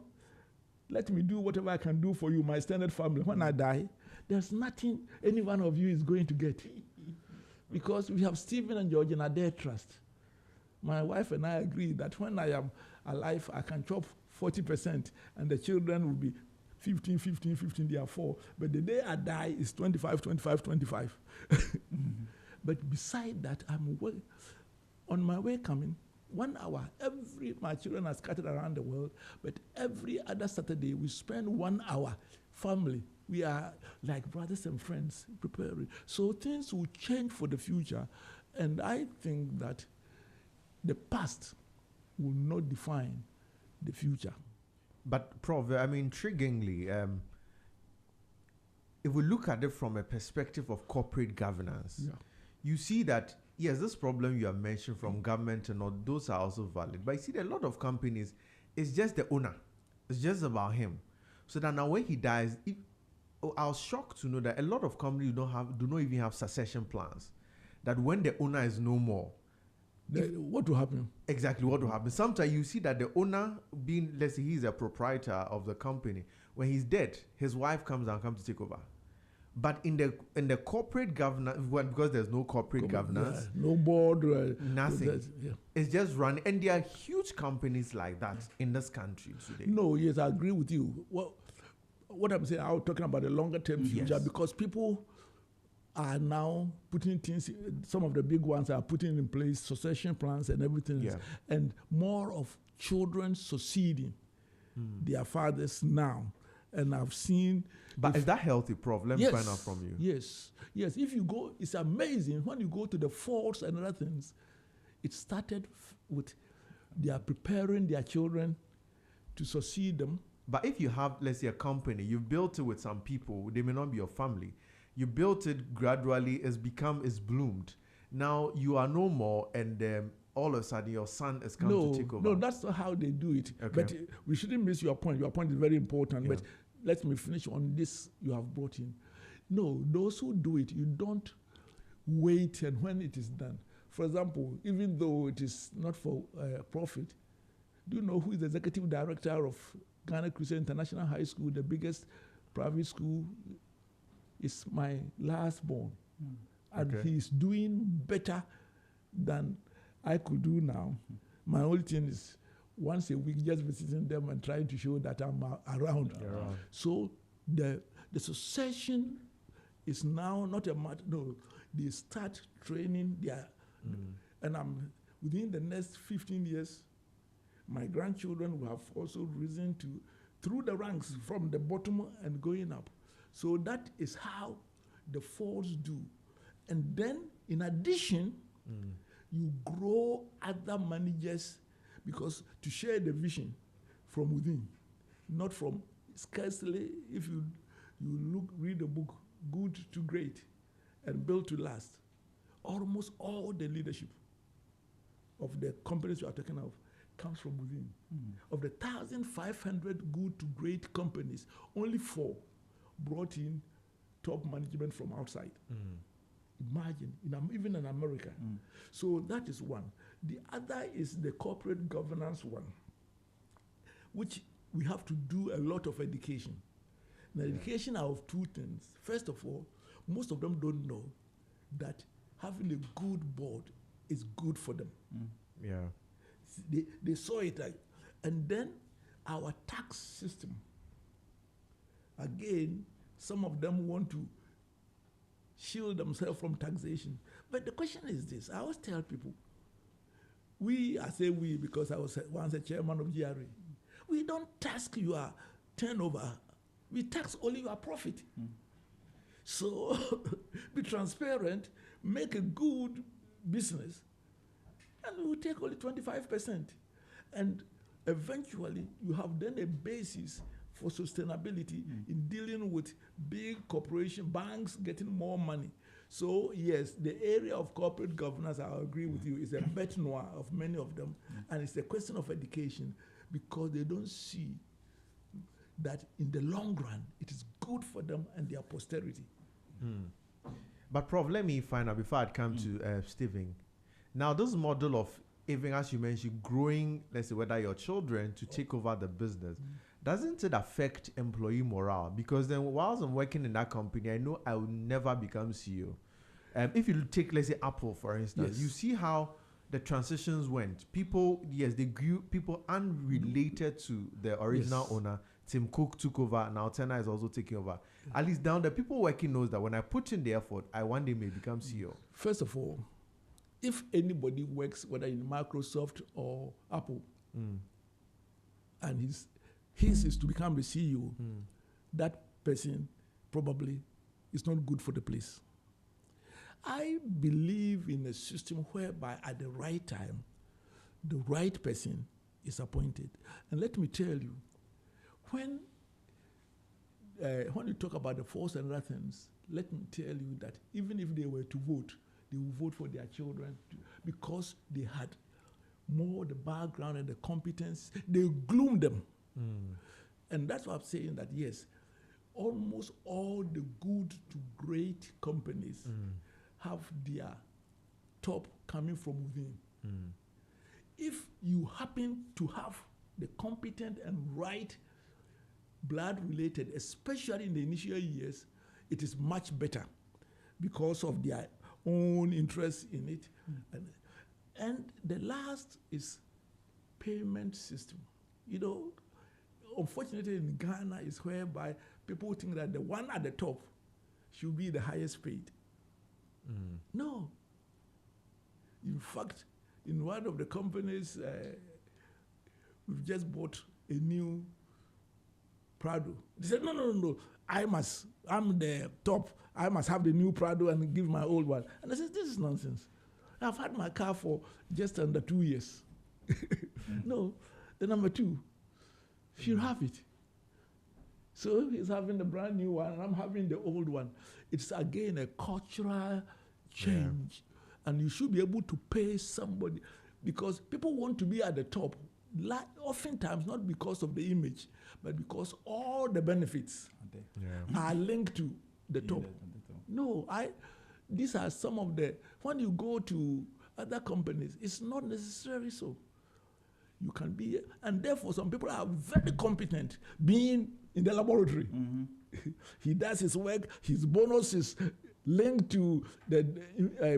let me do whatever I can do for you, my extended family. When I die, there's nothing any one of you is going to get. Because we have Stephen and Georgina, their trust. My wife and I agree that when I am alive, I can chop 40%, and the children will be 15, they are 4. But the day I die is 25. But beside that, I'm on my way coming, 1 hour. My children are scattered around the world, but every other Saturday we spend 1 hour, family. We are like brothers and friends preparing. So things will change for the future. And I think that the past will not define the future. But, Prof, intriguingly, if we look at it from a perspective of corporate governance, you see that yes, this problem you have mentioned from government and all, those are also valid. But you see, there are a lot of companies, it's just the owner. It's just about him. So that now when he dies, I was shocked to know that a lot of companies do not even have succession plans. That when the owner is no more, What will happen? exactly what will happen. Sometimes you see that the owner, being, let's say he's a proprietor of the company, when he's dead, his wife comes to take over. But in the corporate governance, well, because there's no corporate governance, no board, nothing. It's just run, and there are huge companies like that in this country today. No, yes, I agree with you. Well, what I'm saying, I was talking about the longer term future, Yes. because people are now putting things, some of the big ones are putting in place succession plans and everything, Yeah. and more of children succeeding their fathers now. And I've seen. But is that healthy, Prof? Let me find out from you. Yes, yes. If you go, it's amazing when you go to the forts and other things. It started with they are preparing their children to succeed them. But if you have, let's say, a company, you built it with some people, they may not be your family. You built it gradually, it's bloomed. Now you are no more, and all of a sudden your son is coming to take over. No, that's not how they do it. Okay. But we shouldn't miss your point. Your point is very important. Yeah. But let me finish on this you have brought in. No, those who do it, you don't wait and when it is done. For example, even though it is not for profit, do you know who is the executive director of Ghana Christian International High School, the biggest private school? Is my last born. And he's doing better than I could do now. My only thing is once a week just visiting them and trying to show that I'm around. So the succession is now not a matter. No, they start training their, and I'm within the next 15 years, my grandchildren will have also risen through the ranks from the bottom and going up. So that is how the force do. And then, in addition, you grow other managers because to share the vision from within, not from scarcely. If you read the book, Good to Great and Built to Last, almost all the leadership of the companies you are talking of comes from within. Of the 1,500 good to great companies, only 4 brought in top management from outside. Imagine, even in America. So that is one. The other is the corporate governance one, which we have to do a lot of education. Now, education are of 2 things. First of all, most of them don't know that having a good board is good for them. Yeah. They saw it, and then our tax system. Again, some of them want to shield themselves from taxation. But the question is this: I always tell people, I say we because I was once a chairman of GRA. We don't tax your turnover; we tax only your profit. So, be transparent, make a good business, and we will take only 25%. And eventually, you have then a basis for sustainability in dealing with big corporation banks getting more money. So yes, the area of corporate governance, I agree with you, is a bête noire of many of them, and it's a question of education because they don't see that in the long run it is good for them and their posterity. But Prof, let me find out before I come to Stephen. Now, this model of, even as you mentioned, growing, let's say, whether your children to take over the business, doesn't it affect employee morale? Because then whilst I'm working in that company, I know I will never become CEO. If you take, let's say, Apple, for instance, you see how the transitions went. People, they grew, people unrelated to the original owner. Tim Cook took over, now Turner is also taking over. At least down the people working knows that when I put in the effort, I one day may become CEO. First of all, if anybody works, whether in Microsoft or Apple, and his is to become the CEO, that person probably is not good for the place. I believe in a system whereby at the right time, the right person is appointed. And let me tell you, when you talk about the force and other things, let me tell you that even if they were to vote, they will vote for their children because they had more the background and the competence. They gloomed them. And that's why I'm saying that, yes, almost all the good to great companies have their top coming from within. If you happen to have the competent and right blood related, especially in the initial years, it is much better because of their own interest in it. And the last is payment system. You know, unfortunately in Ghana is whereby people think that the one at the top should be the highest paid. No. In fact, in one of the companies, we've just bought a new Prado. They said, no, I'm the top. I must have the new Prado and give my old one. And I said, this is nonsense. I've had my car for just under 2 years. No, the number two should have it. So he's having the brand new one and I'm having the old one. It's again a cultural change. And you should be able to pay somebody because people want to be at the top. Oftentimes not because of the image, but because all the benefits are linked to the top. No, these are some of the, when you go to other companies, it's not necessarily so. You can be, and therefore some people are very competent being in the laboratory. He does his work, his bonus is linked to the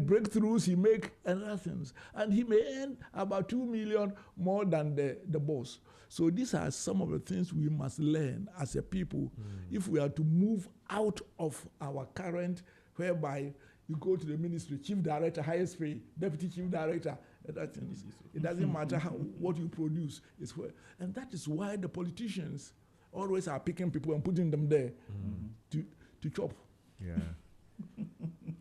breakthroughs he make and other things. And he may earn about 2 million more than the boss. So these are some of the things we must learn as a people if we are to move out of our current, whereby you go to the ministry, chief director, highest pay, deputy chief director, that things. It doesn't matter what you produce. And that is why the politicians always are picking people and putting them there to chop. Yeah.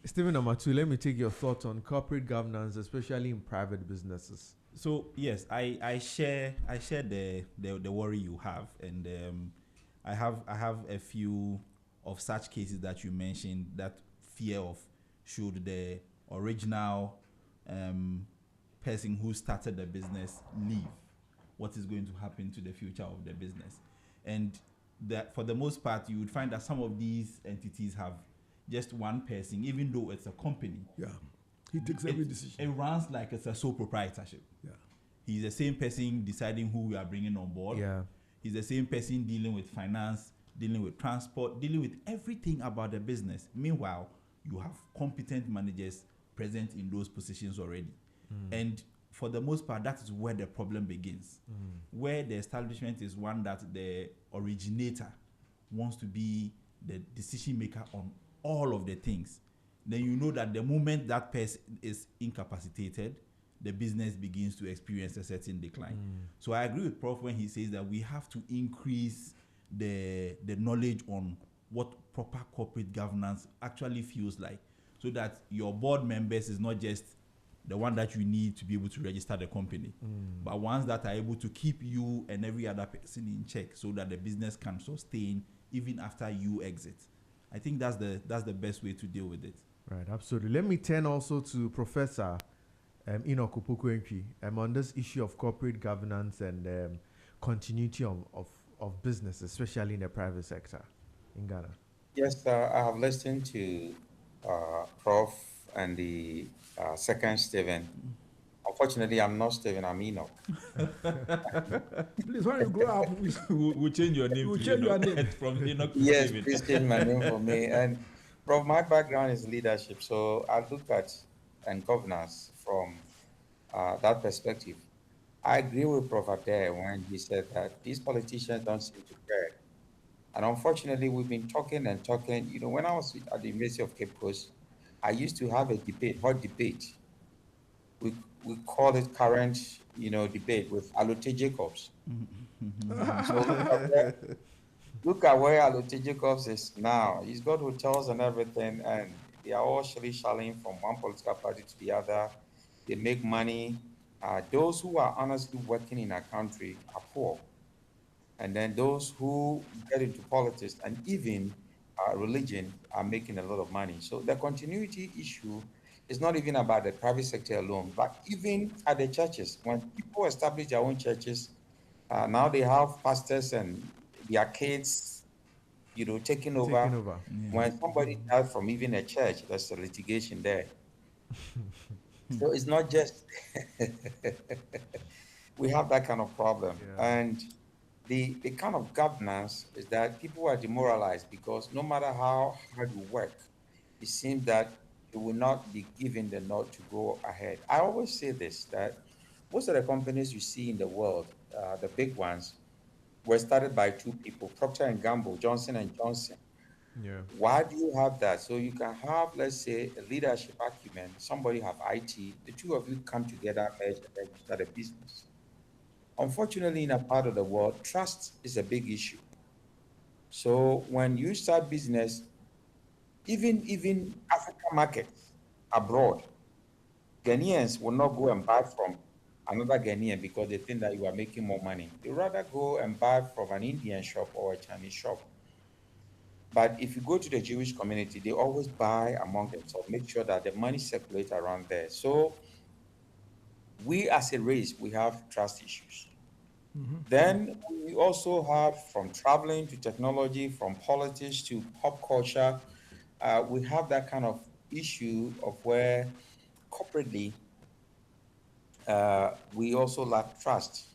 Stephen number 2, let me take your thoughts on corporate governance, especially in private businesses. So yes, I share the worry you have, and I have a few of such cases that you mentioned, that fear of should the original person who started the business leave, what is going to happen to the future of the business. And that for the most part you would find that some of these entities have just one person, even though it's a company. Yeah, he takes every decision. It runs like it's a sole proprietorship. Yeah, he's the same person deciding who we are bringing on board. Yeah, he's the same person dealing with finance, dealing with transport, dealing with everything about the business. Meanwhile, you have competent managers present in those positions already. And for the most part, that is where the problem begins. Where the establishment is one that the originator wants to be the decision maker on all of the things, then you know that the moment that person is incapacitated, the business begins to experience a certain decline. So I agree with Prof when he says that we have to increase the knowledge on what proper corporate governance actually feels like, so that your board members is not just the one that you need to be able to register the company, but ones that are able to keep you and every other person in check, so that the business can sustain even after you exit. I think that's the best way to deal with it. Right, absolutely. Let me turn also to Professor Enoch Opoku-Antwi on this issue of corporate governance and continuity of business, especially in the private sector in Ghana. Yes, I have listened to Prof and the second Stephen. Unfortunately, I'm not Stephen, I'm Enoch. Please, when you grow up, we'll change your name. We'll change your name from Enoch to Yes, Stephen. please change my name for me. And Prof, my background is leadership, so I look at and governance from that perspective. I agree with Prof Adair when he said that these politicians don't seem to care. And unfortunately, we've been talking and talking. You know, when I was at the University of Cape Coast, I used to have a hot debate. We call it current, debate with Alote Jacobs. So look at where Alote Jacobs is now. He's got hotels and everything, and they are all shilly-shallying from one political party to the other. They make money. Those who are honestly working in our country are poor. And then those who get into politics and even religion are making a lot of money. So the continuity issue It's not even about the private sector alone, but even at the churches. When people establish their own churches, now they have pastors and their kids, taking over. Taking over. When somebody dies from even a church, there's a litigation there. So it's not just we have that kind of problem. Yeah. And the kind of governance is that people are demoralized because no matter how hard you work, it seems that you will not be given the nod to go ahead. I always say this, that most of the companies you see in the world, the big ones, were started by two people, Procter and Gamble, Johnson and Johnson. Yeah. Why do you have that? So you can have, let's say, a leadership acumen, somebody have IT, the two of you come together, merge, and then you start a business. Unfortunately, in a part of the world, trust is a big issue. So when you start business, even African markets abroad, Ghanaians will not go and buy from another Ghanaian because they think that you are making more money. They rather go and buy from an Indian shop or a Chinese shop. But if you go to the Jewish community, they always buy among themselves, make sure that the money circulates around there. So we as a race, we have trust issues. Then we also have, from traveling to technology, from politics to pop culture, we have that kind of issue of where corporately we also lack trust.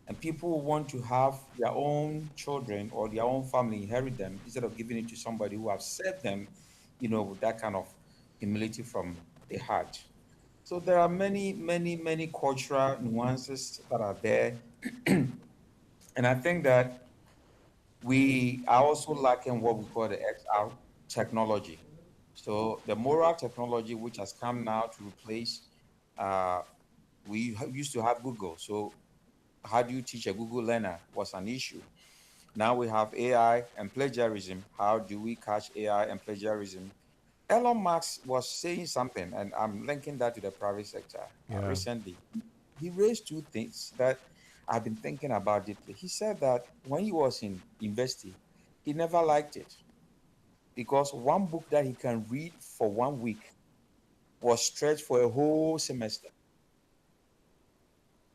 And people want to have their own children or their own family inherit them instead of giving it to somebody who have served them, with that kind of humility from the heart. So there are many, many, many cultural nuances that are there. And I think that we are also lacking what we call the XR technology. So the moral technology, which has come now to replace, uh, used to have Google. So how do you teach a Google learner was an issue. Now we have AI and plagiarism. How do we catch AI and plagiarism? Elon Musk was saying something, and I'm linking that to the private sector Yeah. recently. He raised two things that I've been thinking about deeply. He said that when he was in university, he never liked it because one book that he can read for 1 week was stretched for a whole semester.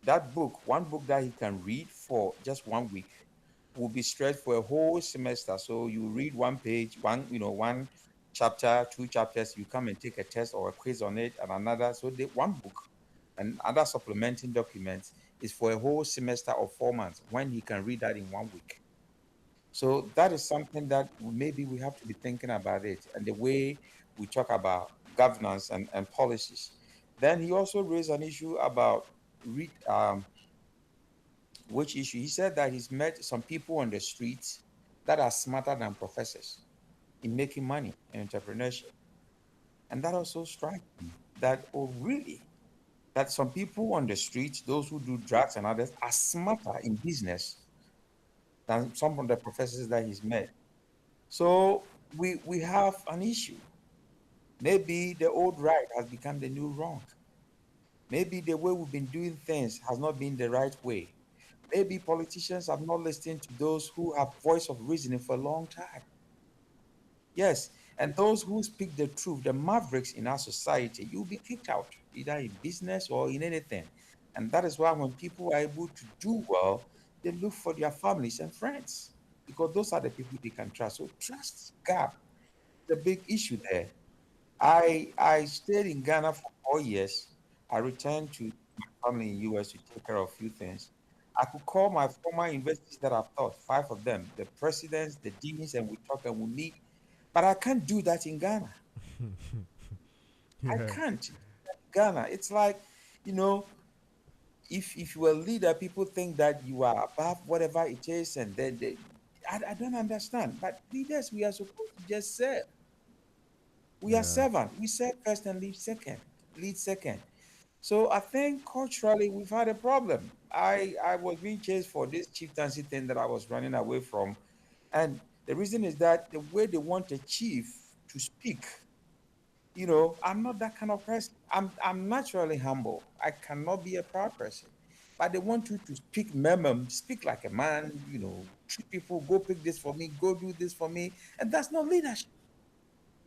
That book, one book that he can read for just 1 week, will be stretched for a whole semester. So you read one page, one chapter, two chapters, you come and take a test or a quiz on it, and another. So the one book and other supplementing documents is for a whole semester of 4 months when he can read that in 1 week. So that is something that maybe we have to be thinking about it and the way we talk about governance and policies. Then he also raised an issue about read, which issue? He said that he's met some people on the streets that are smarter than professors in making money and entrepreneurship. And that also strikes me that, oh, really? That some people on the streets, those who do drugs and others, are smarter in business than some of the professors that he's met. So we have an issue. Maybe the old right has become the new wrong. Maybe the way we've been doing things has not been the right way. Maybe politicians have not listened to those who have voice of reasoning for a long time. Yes, and those who speak the truth, the mavericks in our society, you'll be kicked out, either in business or in anything. And that is why when people are able to do well, they look for their families and friends because those are the people they can trust. So trust gap, the big issue there. I stayed in Ghana for 4 years. I returned to my family in US to take care of a few things. I could call my former universities that I've taught, five of them, the presidents, the deans, and we talk and we meet. But I can't do that in Ghana. I Yeah. can't. Ghana. It's like, you know, if you are a leader, people think that you are above whatever it is, and then I don't understand. But leaders, we are supposed to just serve. We are Yeah. servant. We serve first and lead second. Lead second. So I think culturally we've had a problem. I was being chased for this chieftaincy thing that I was running away from, and the reason is that the way they want a chief to speak, I'm not that kind of person. I'm naturally humble. I cannot be a proud person. But they want you to speak memum, speak like a man, treat people, go pick this for me, go do this for me. And that's not leadership.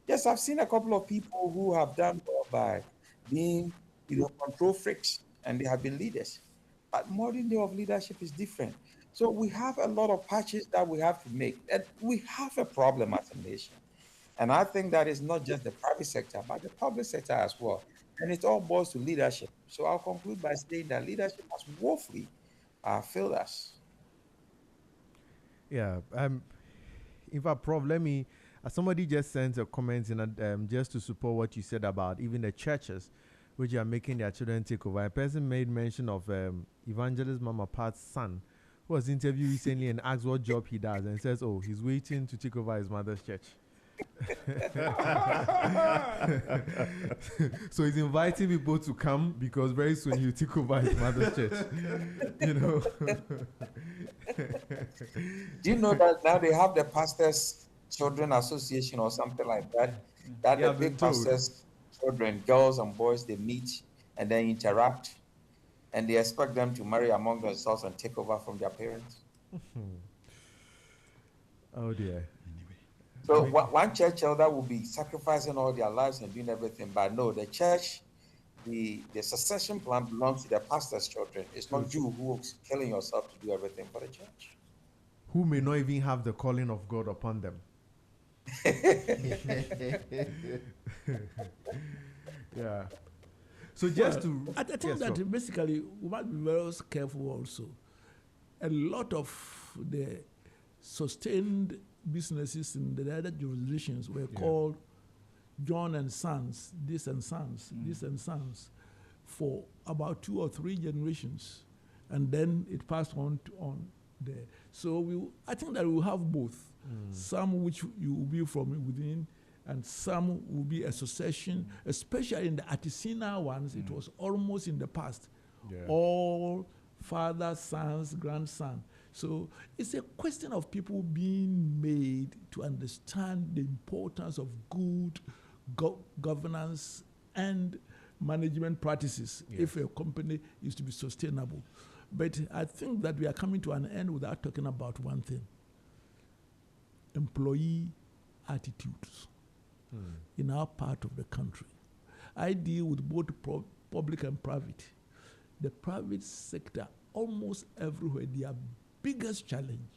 Yes, I've seen a couple of people who have done well by being, control freaks, and they have been leaders. But modern day of leadership is different. So we have a lot of patches that we have to make. And we have a problem as a nation. And I think that is not just the private sector, but the public sector as well. And it all boils to leadership. So I'll conclude by saying that leadership has woefully failed us. Yeah. In fact, Prof, let me. Somebody just sent a comment in just to support what you said about even the churches, which are making their children take over. A person made mention of Evangelist Mama Pat's son, who was interviewed recently and asked what job he does, and says, "Oh, he's waiting to take over his mother's church." So he's inviting people to come because very soon he'll take over his mother's church. Do you know that now they have the Pastors' Children Association or something like that? That Yeah, the I've been big told. pastors' children, girls and boys, they meet and then interact, and they expect them to marry among themselves and take over from their parents. Oh dear. So one church elder will be sacrificing all their lives and doing everything, but no, the church, the succession plan belongs to the pastor's children. It's not you who's killing yourself to do everything for the church. Who may not even have the calling of God upon them. Yeah. So just I think that basically we must be very careful also. A lot of the sustained businesses in the other jurisdictions were called John and Sons, this and Sons, this and Sons, for about 2 or 3 generations, and then it passed on there. So I think that we'll have both. Some which you will be from within, and some will be a succession, especially in the artisanal ones. It was almost in the past. All father, sons, grandson. So it's a question of people being made to understand the importance of good governance and management practices if a company is to be sustainable. But I think that we are coming to an end without talking about one thing: employee attitudes in our part of the country. I deal with both public and private. The private sector, almost everywhere, their biggest challenge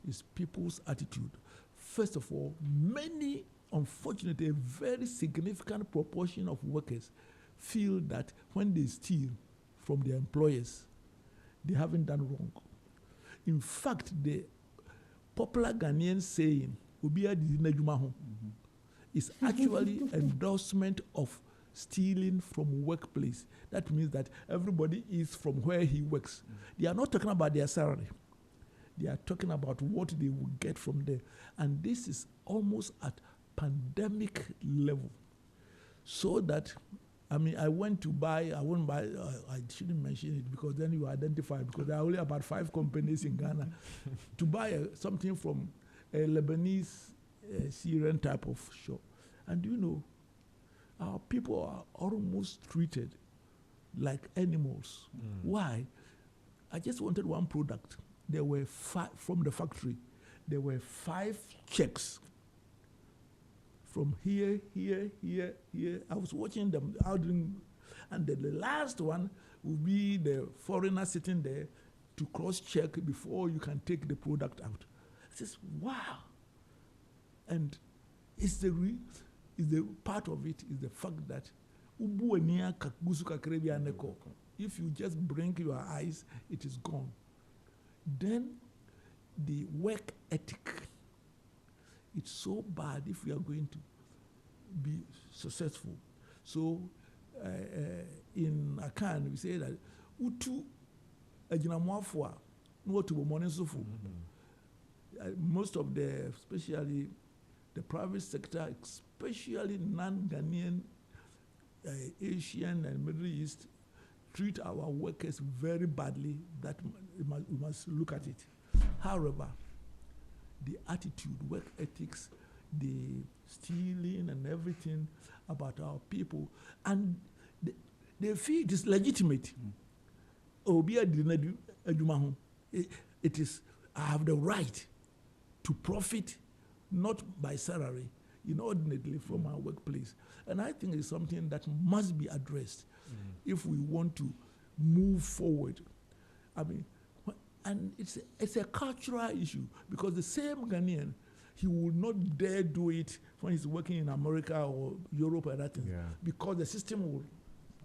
is people's attitude. First of all, many, unfortunately, a very significant proportion of workers feel that when they steal from their employers, they haven't done wrong. In fact, the popular Ghanaian saying, is actually endorsement of stealing from workplace. That means that everybody is from where he works. They are not talking about their salary. They are talking about what they will get from there. And this is almost at pandemic level. So that, I wouldn't buy, I shouldn't mention it because then you identify, because there are only about 5 companies in Ghana. To buy something from a Lebanese Syrian type of shop. And our people are almost treated like animals. Why? I just wanted one product. There were 5 from the factory. There were 5 checks from here. I was watching them out doing, and then the last one will be the foreigner sitting there to cross-check before you can take the product out. I says, wow. And it's the part of it is the fact that if you just blink your eyes, it is gone. Then the work ethic, it's so bad if we are going to be successful. So in Akan, we say that utu ajinamwafwa nuotu bomone sufu. Most of the, especially the private sector, especially non-Ghanaian, Asian and Middle East, treat our workers very badly. That we must look at it. However, the attitude, work ethics, the stealing and everything about our people, and they feel it is legitimate. It is, I have the right to profit not by salary. inordinately from our workplace. And I think it's something that must be addressed if we want to move forward. I mean, and it's a cultural issue, because the same Ghanaian, he will not dare do it when he's working in America or Europe or that thing, because the system will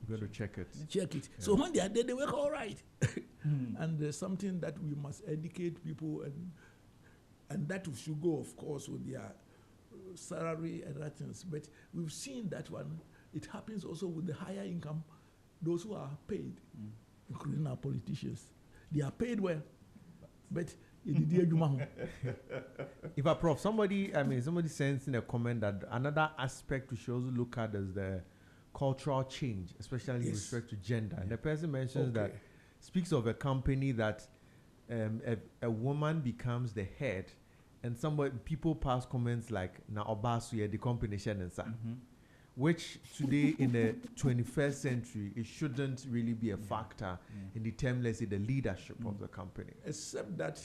Go to check it. check it. So when they are there, they work all right. And there's something that we must educate people, and that should go, of course, with their salary and that things. But we've seen that one. It happens also with the higher income, those who are paid, including our politicians. They are paid well, but If I prof, somebody sends in a comment that another aspect we should also look at is the cultural change, especially with respect to gender. And the person mentions that, speaks of a company that a woman becomes the head, and people pass comments like "Na obasu the company shenensa," which today in the 21st century it shouldn't really be a factor in the term, let's say, the leadership of the company. Except that,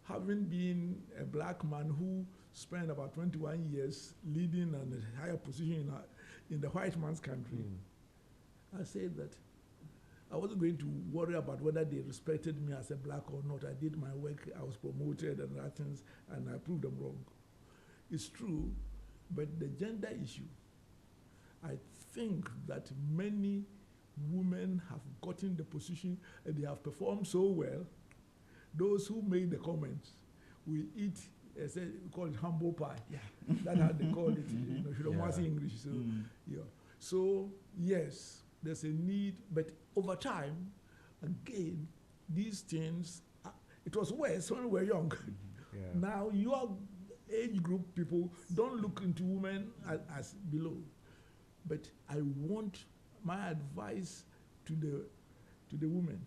having been a black man who spent about 21 years leading a higher position in the white man's country, I said that I wasn't going to worry about whether they respected me as a black or not. I did my work, I was promoted and that things, and I proved them wrong. It's true, but the gender issue, I think that many women have gotten the position and they have performed so well. Those who made the comments will eat, we call it humble pie. That's how they call it. You don't want to say English. So, So, yes, there's a need, but over time, again, these things, it was worse when we were young. Now, your age group people don't look into women as below. But I want my advice to the women.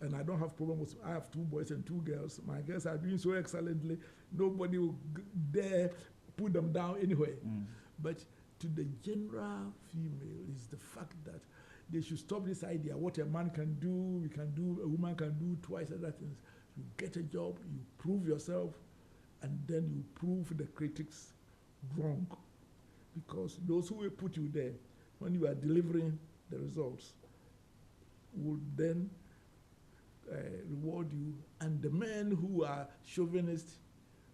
And I don't have problem with, I have 2 boys and 2 girls. My girls are doing so excellently. Nobody will dare put them down anyway. But to the general female is the fact that they should stop this idea. What a man can do, a woman can do twice other things. You get a job, you prove yourself, and then you prove the critics wrong. Because those who will put you there, when you are delivering the results, will then reward you, and the men who are chauvinists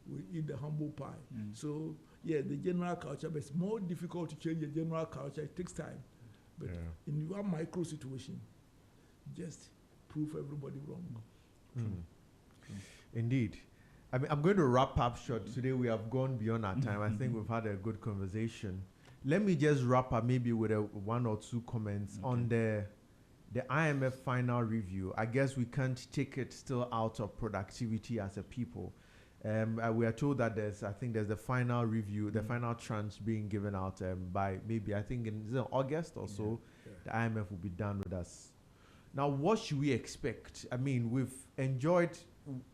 will eat the humble pie. So, the general culture, but it's more difficult to change the general culture. It takes time. But in your micro situation, just prove everybody wrong. Indeed. I mean, I'm going to wrap up short. Today we have gone beyond our time. I think we've had a good conversation. Let me just wrap up maybe with 1 or 2 comments on the IMF final review. I guess we can't take it still out of productivity as a people. We are told that there's the final review, the final tranche being given out by maybe, I think in August or so, the IMF will be done with us. Now, what should we expect? I mean, we've enjoyed,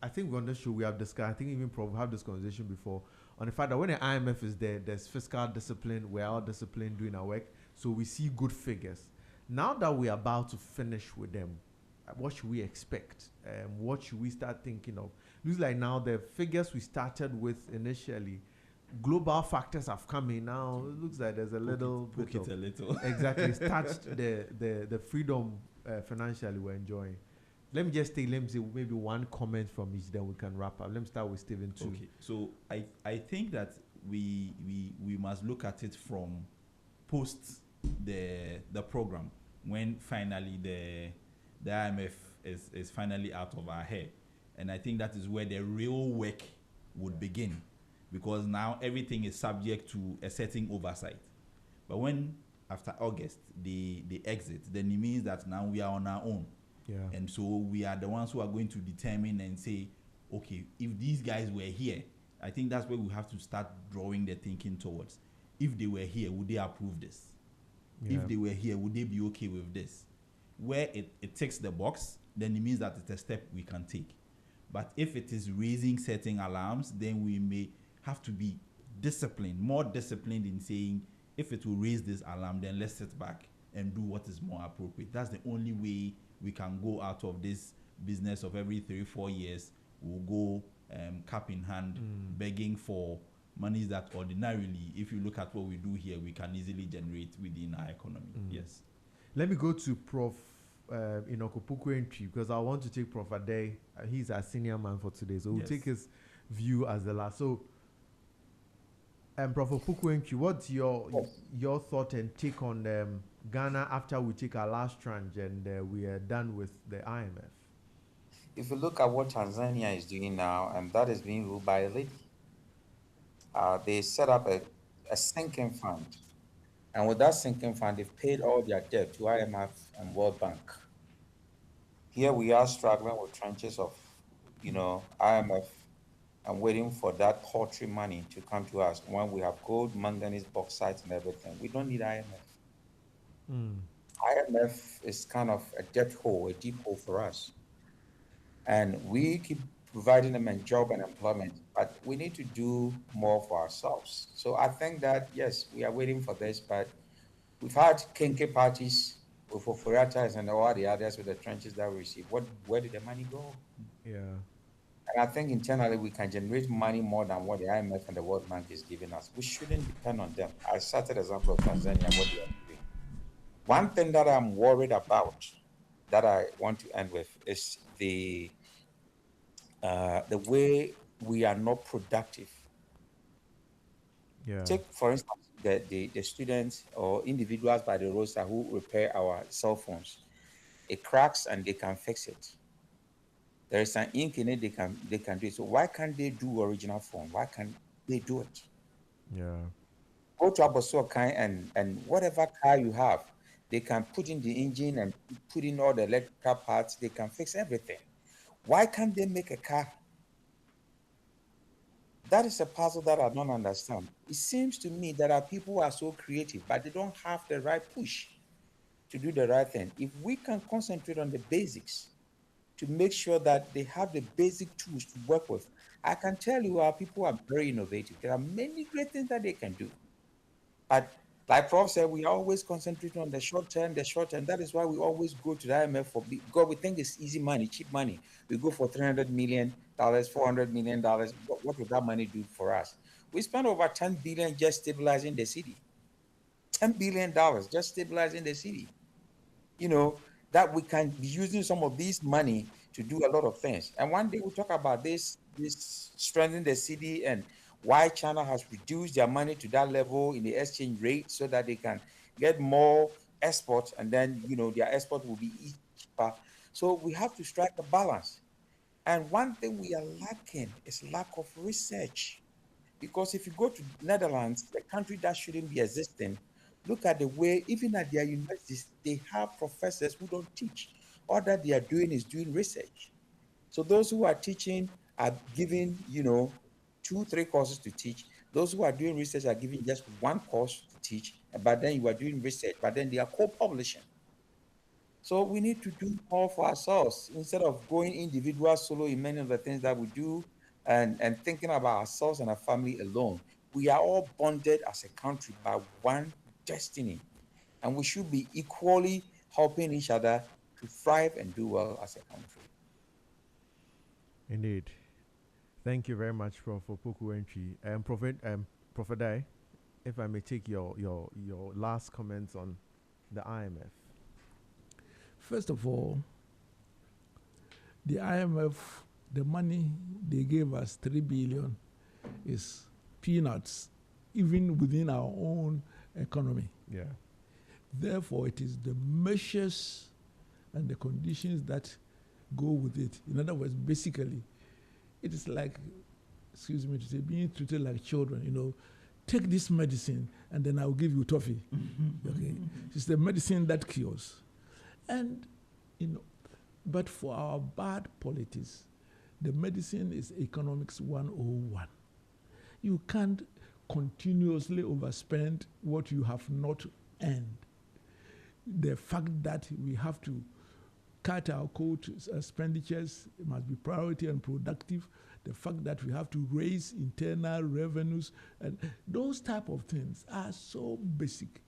I think on this show we have discussed, I think even probably have this conversation before, on the fact that when the IMF is there, there's fiscal discipline, we're all disciplined doing our work, so we see good figures. Now that we're about to finish with them, what should we expect? What should we start thinking of? Looks like now the figures we started with initially, global factors have come in now. It looks like there's a little bit of exactly. It's touched the freedom financially we're enjoying. Let me say maybe 1 comment from each, then we can wrap up. Let me start with Stephen too. Okay, so I think that we must look at it from post the program, when finally the IMF is finally out of our hair. And I think that is where the real work would begin, because now everything is subject to a certain oversight. But when after August they exit, then it means that now we are on our own. And so we are the ones who are going to determine and say, okay, if these guys were here, I think that's where we have to start drawing the thinking towards. If they were here, would they approve this? If they were here, would they be okay with this? Where it ticks the box, then it means that it's a step we can take. But if it is raising certain alarms, then we may have to be disciplined, more disciplined in saying, if it will raise this alarm, then let's sit back and do what is more appropriate. That's the only way we can go out of this business of every 3-4 years. We'll go cap in hand, begging for monies that ordinarily, if you look at what we do here, we can easily generate within our economy. Yes. Let me go to Prof. Inokopuku because I want to take Prof. Ade. He's our senior man for today, so we'll take his view as the last. So, Prof. Pukwentri, what's your thought and take on Ghana after we take our last tranche and we are done with the IMF? If you look at what Tanzania is doing now, and that is being ruled by a lady, they set up a sinking fund. And with that sinking fund, they've paid all their debt to IMF and World Bank. Here we are struggling with tranches of, IMF and waiting for that paltry money to come to us when we have gold, manganese, bauxite, and everything. We don't need IMF. IMF is kind of a debt hole, a deep hole for us. And we keep providing them a job and employment, but we need to do more for ourselves. So I think that, yes, we are waiting for this, but we've had kinky parties with Foforiatas and all the others with the trenches that we receive. Where did the money go? Yeah. And I think internally we can generate money more than what the IMF and the World Bank is giving us. We shouldn't depend on them. I cited the example of Tanzania and what they are doing. One thing that I'm worried about that I want to end with is the way we are not productive. Yeah. Take, for instance, the students or individuals by the roadside who repair our cell phones. It cracks and they can fix it. There is an ink in it, they can do it. So why can't they do original phone? Why can't they do it? Yeah. Go to Abosokai and whatever car you have, they can put in the engine and put in all the electrical parts. They can fix everything. Why can't they make a car? That is a puzzle that I don't understand. It seems to me that our people are so creative, but they don't have the right push to do the right thing. If we can concentrate on the basics to make sure that they have the basic tools to work with, I can tell you our people are very innovative. There are many great things that they can do. But like Prof said, we always concentrate on the short term. That is why we always go to the IMF because we think it's easy money, cheap money. We go for $300 million, $400 million. What would that money do for us? We spend over $10 billion just stabilizing the city. $10 billion just stabilizing the city. That we can be using some of this money to do a lot of things. And one day we'll talk about this strengthening the city and why China has reduced their money to that level in the exchange rate so that they can get more exports, and then their export will be cheaper. So we have to strike a balance. And one thing we are lacking is lack of research. Because if you go to Netherlands, the country that shouldn't be existing, look at the way, even at their universities, they have professors who don't teach. All that they are doing is doing research. So those who are teaching are giving, 2-3 courses to teach. Those who are doing research are giving just one course to teach, but then you are doing research, but then they are co-publishing. So we need to do more for ourselves instead of going individual solo in many of the things that we do and thinking about ourselves and our family alone. We are all bonded as a country by one destiny, and we should be equally helping each other to thrive and do well as a country. Indeed. Thank you very much, Prof. Pukwentri. Prophet Dai, if I may take your last comments on the IMF. First of all, the IMF, the money they gave us, 3 billion, is peanuts, even within our own economy. Yeah. Therefore, it is the measures and the conditions that go with it. In other words, basically, it is like, excuse me to say, being treated like children, take this medicine and then I'll give you toffee. Okay? It's the medicine that cures. And, but for our bad politics, the medicine is economics 101. You can't continuously overspend what you have not earned. The fact that we have to cut our quote expenditures must be priority and productive. The fact that we have to raise internal revenues and those type of things are so basic.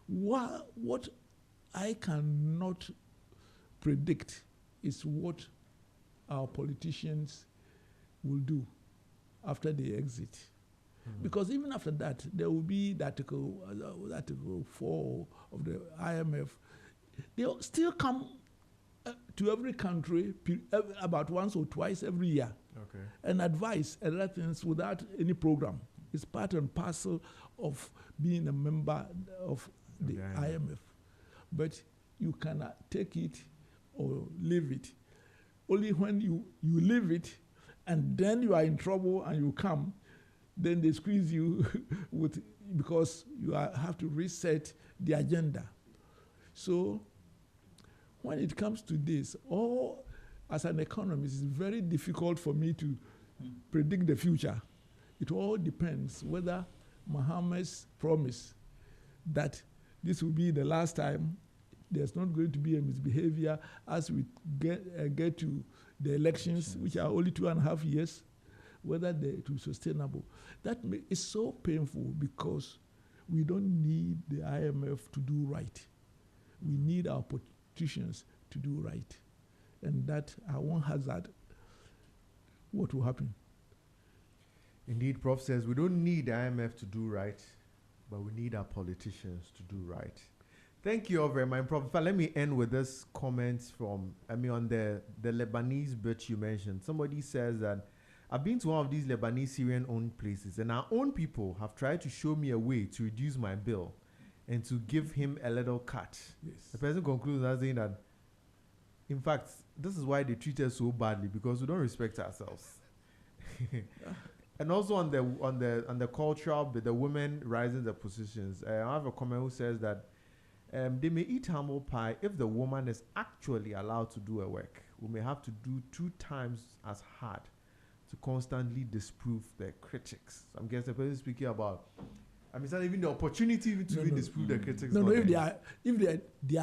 What I cannot predict is what our politicians will do after they exit. Because even after that, there will be the article 4 of the IMF. They'll still come to every country about once or twice every year and advise and other things without any program. It's part and parcel of being a member of the IMF. But you cannot take it or leave it. Only when you leave it and then you are in trouble and you come, then they squeeze you because you have to reset the agenda. So when it comes to this, as an economist, it's very difficult for me to predict the future. It all depends whether Mohammed's promise that this will be the last time, there's not going to be a misbehavior as we get to the elections, which are only 2.5 years, whether it will be sustainable. That is so painful because we don't need the IMF to do right. We need our politicians to do right. And that I won't hazard what will happen. Indeed, Prof says we don't need the IMF to do right, but we need our politicians to do right. Thank you all very much, Prof. Let me end with this comment from, on the Lebanese bit you mentioned. Somebody says that I've been to one of these Lebanese Syrian-owned places, and our own people have tried to show me a way to reduce my bill and to give him a little cut. Yes. The person concludes by saying that, in fact, this is why they treat us so badly, because we don't respect ourselves. And also on the cultural bit, the women rising their positions. I have a comment who says that they may eat humble pie if the woman is actually allowed to do her work. We may have to do 2 times as hard to constantly disprove their critics. So I'm guessing the person speaking about, it's not even the opportunity to disprove the critics. No, if they are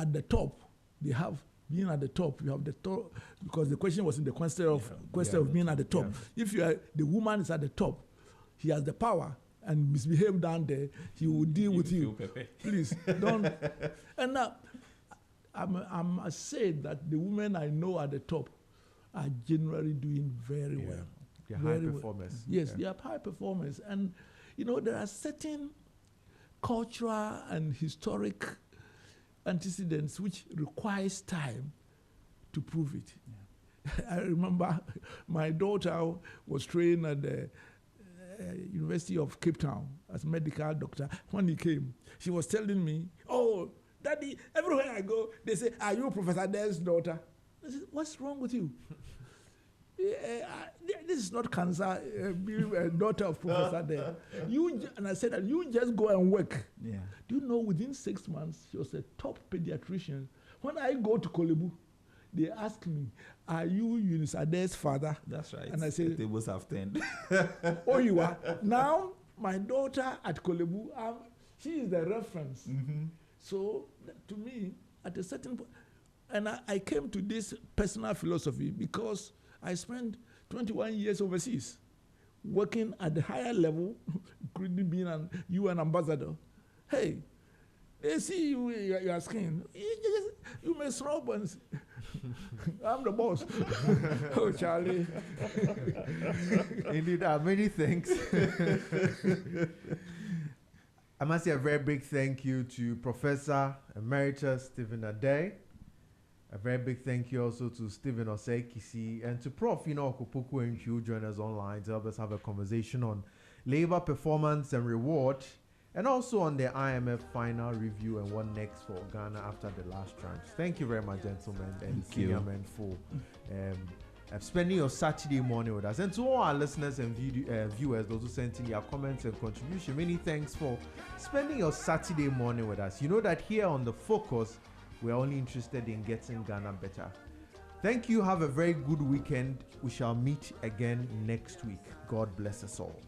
at the top, they have being at the top. You have the top because the question was in the question of being at the top. Yeah. If the woman is at the top, he has the power and misbehave down there. He will deal with you. Please don't. And now, I must say that the women I know at the top are generally doing very well. They're high performers. Yes, they are high performers. And, there are certain cultural and historic antecedents which requires time to prove it. Yeah. I remember my daughter was trained at the University of Cape Town as a medical doctor. When he came, she was telling me, "Oh, Daddy, everywhere I go, they say, are you Professor Dale's daughter?" I said, "What's wrong with you? This is not cancer, being a daughter of Professor Dale." And I said that you just go and work. Yeah. Do you know within 6 months, she was a top pediatrician. When I go to Kolebu, they ask me, "Are you Eunice Ade's father?" That's right. And I say, the tables have turned. "Oh, you are?" Now, my daughter at Kolebu, she is the reference. Mm-hmm. So, to me, at a certain point, and I came to this personal philosophy because I spent 21 years overseas, working at the higher level, including being an UN ambassador. Hey, they see you are asking, you may snub and I'm the boss. Oh, Charlie. Indeed, many thanks. I must say a very big thank you to Professor Emeritus Stephen Ade. A very big thank you also to Stephen Osei-Kisi and to Prof. Okupoku and Hugh join us online to help us have a conversation on labor performance and reward, and also on the IMF final review and what next for Ghana after the last tranche. Thank you very much, gentlemen and senior men, for spending your Saturday morning with us. And to all our listeners and viewers, those who sent in their comments and contribution, many thanks for spending your Saturday morning with us. You know that here on The Focus, we're only interested in getting Ghana better. Thank you. Have a very good weekend. We shall meet again next week. God bless us all.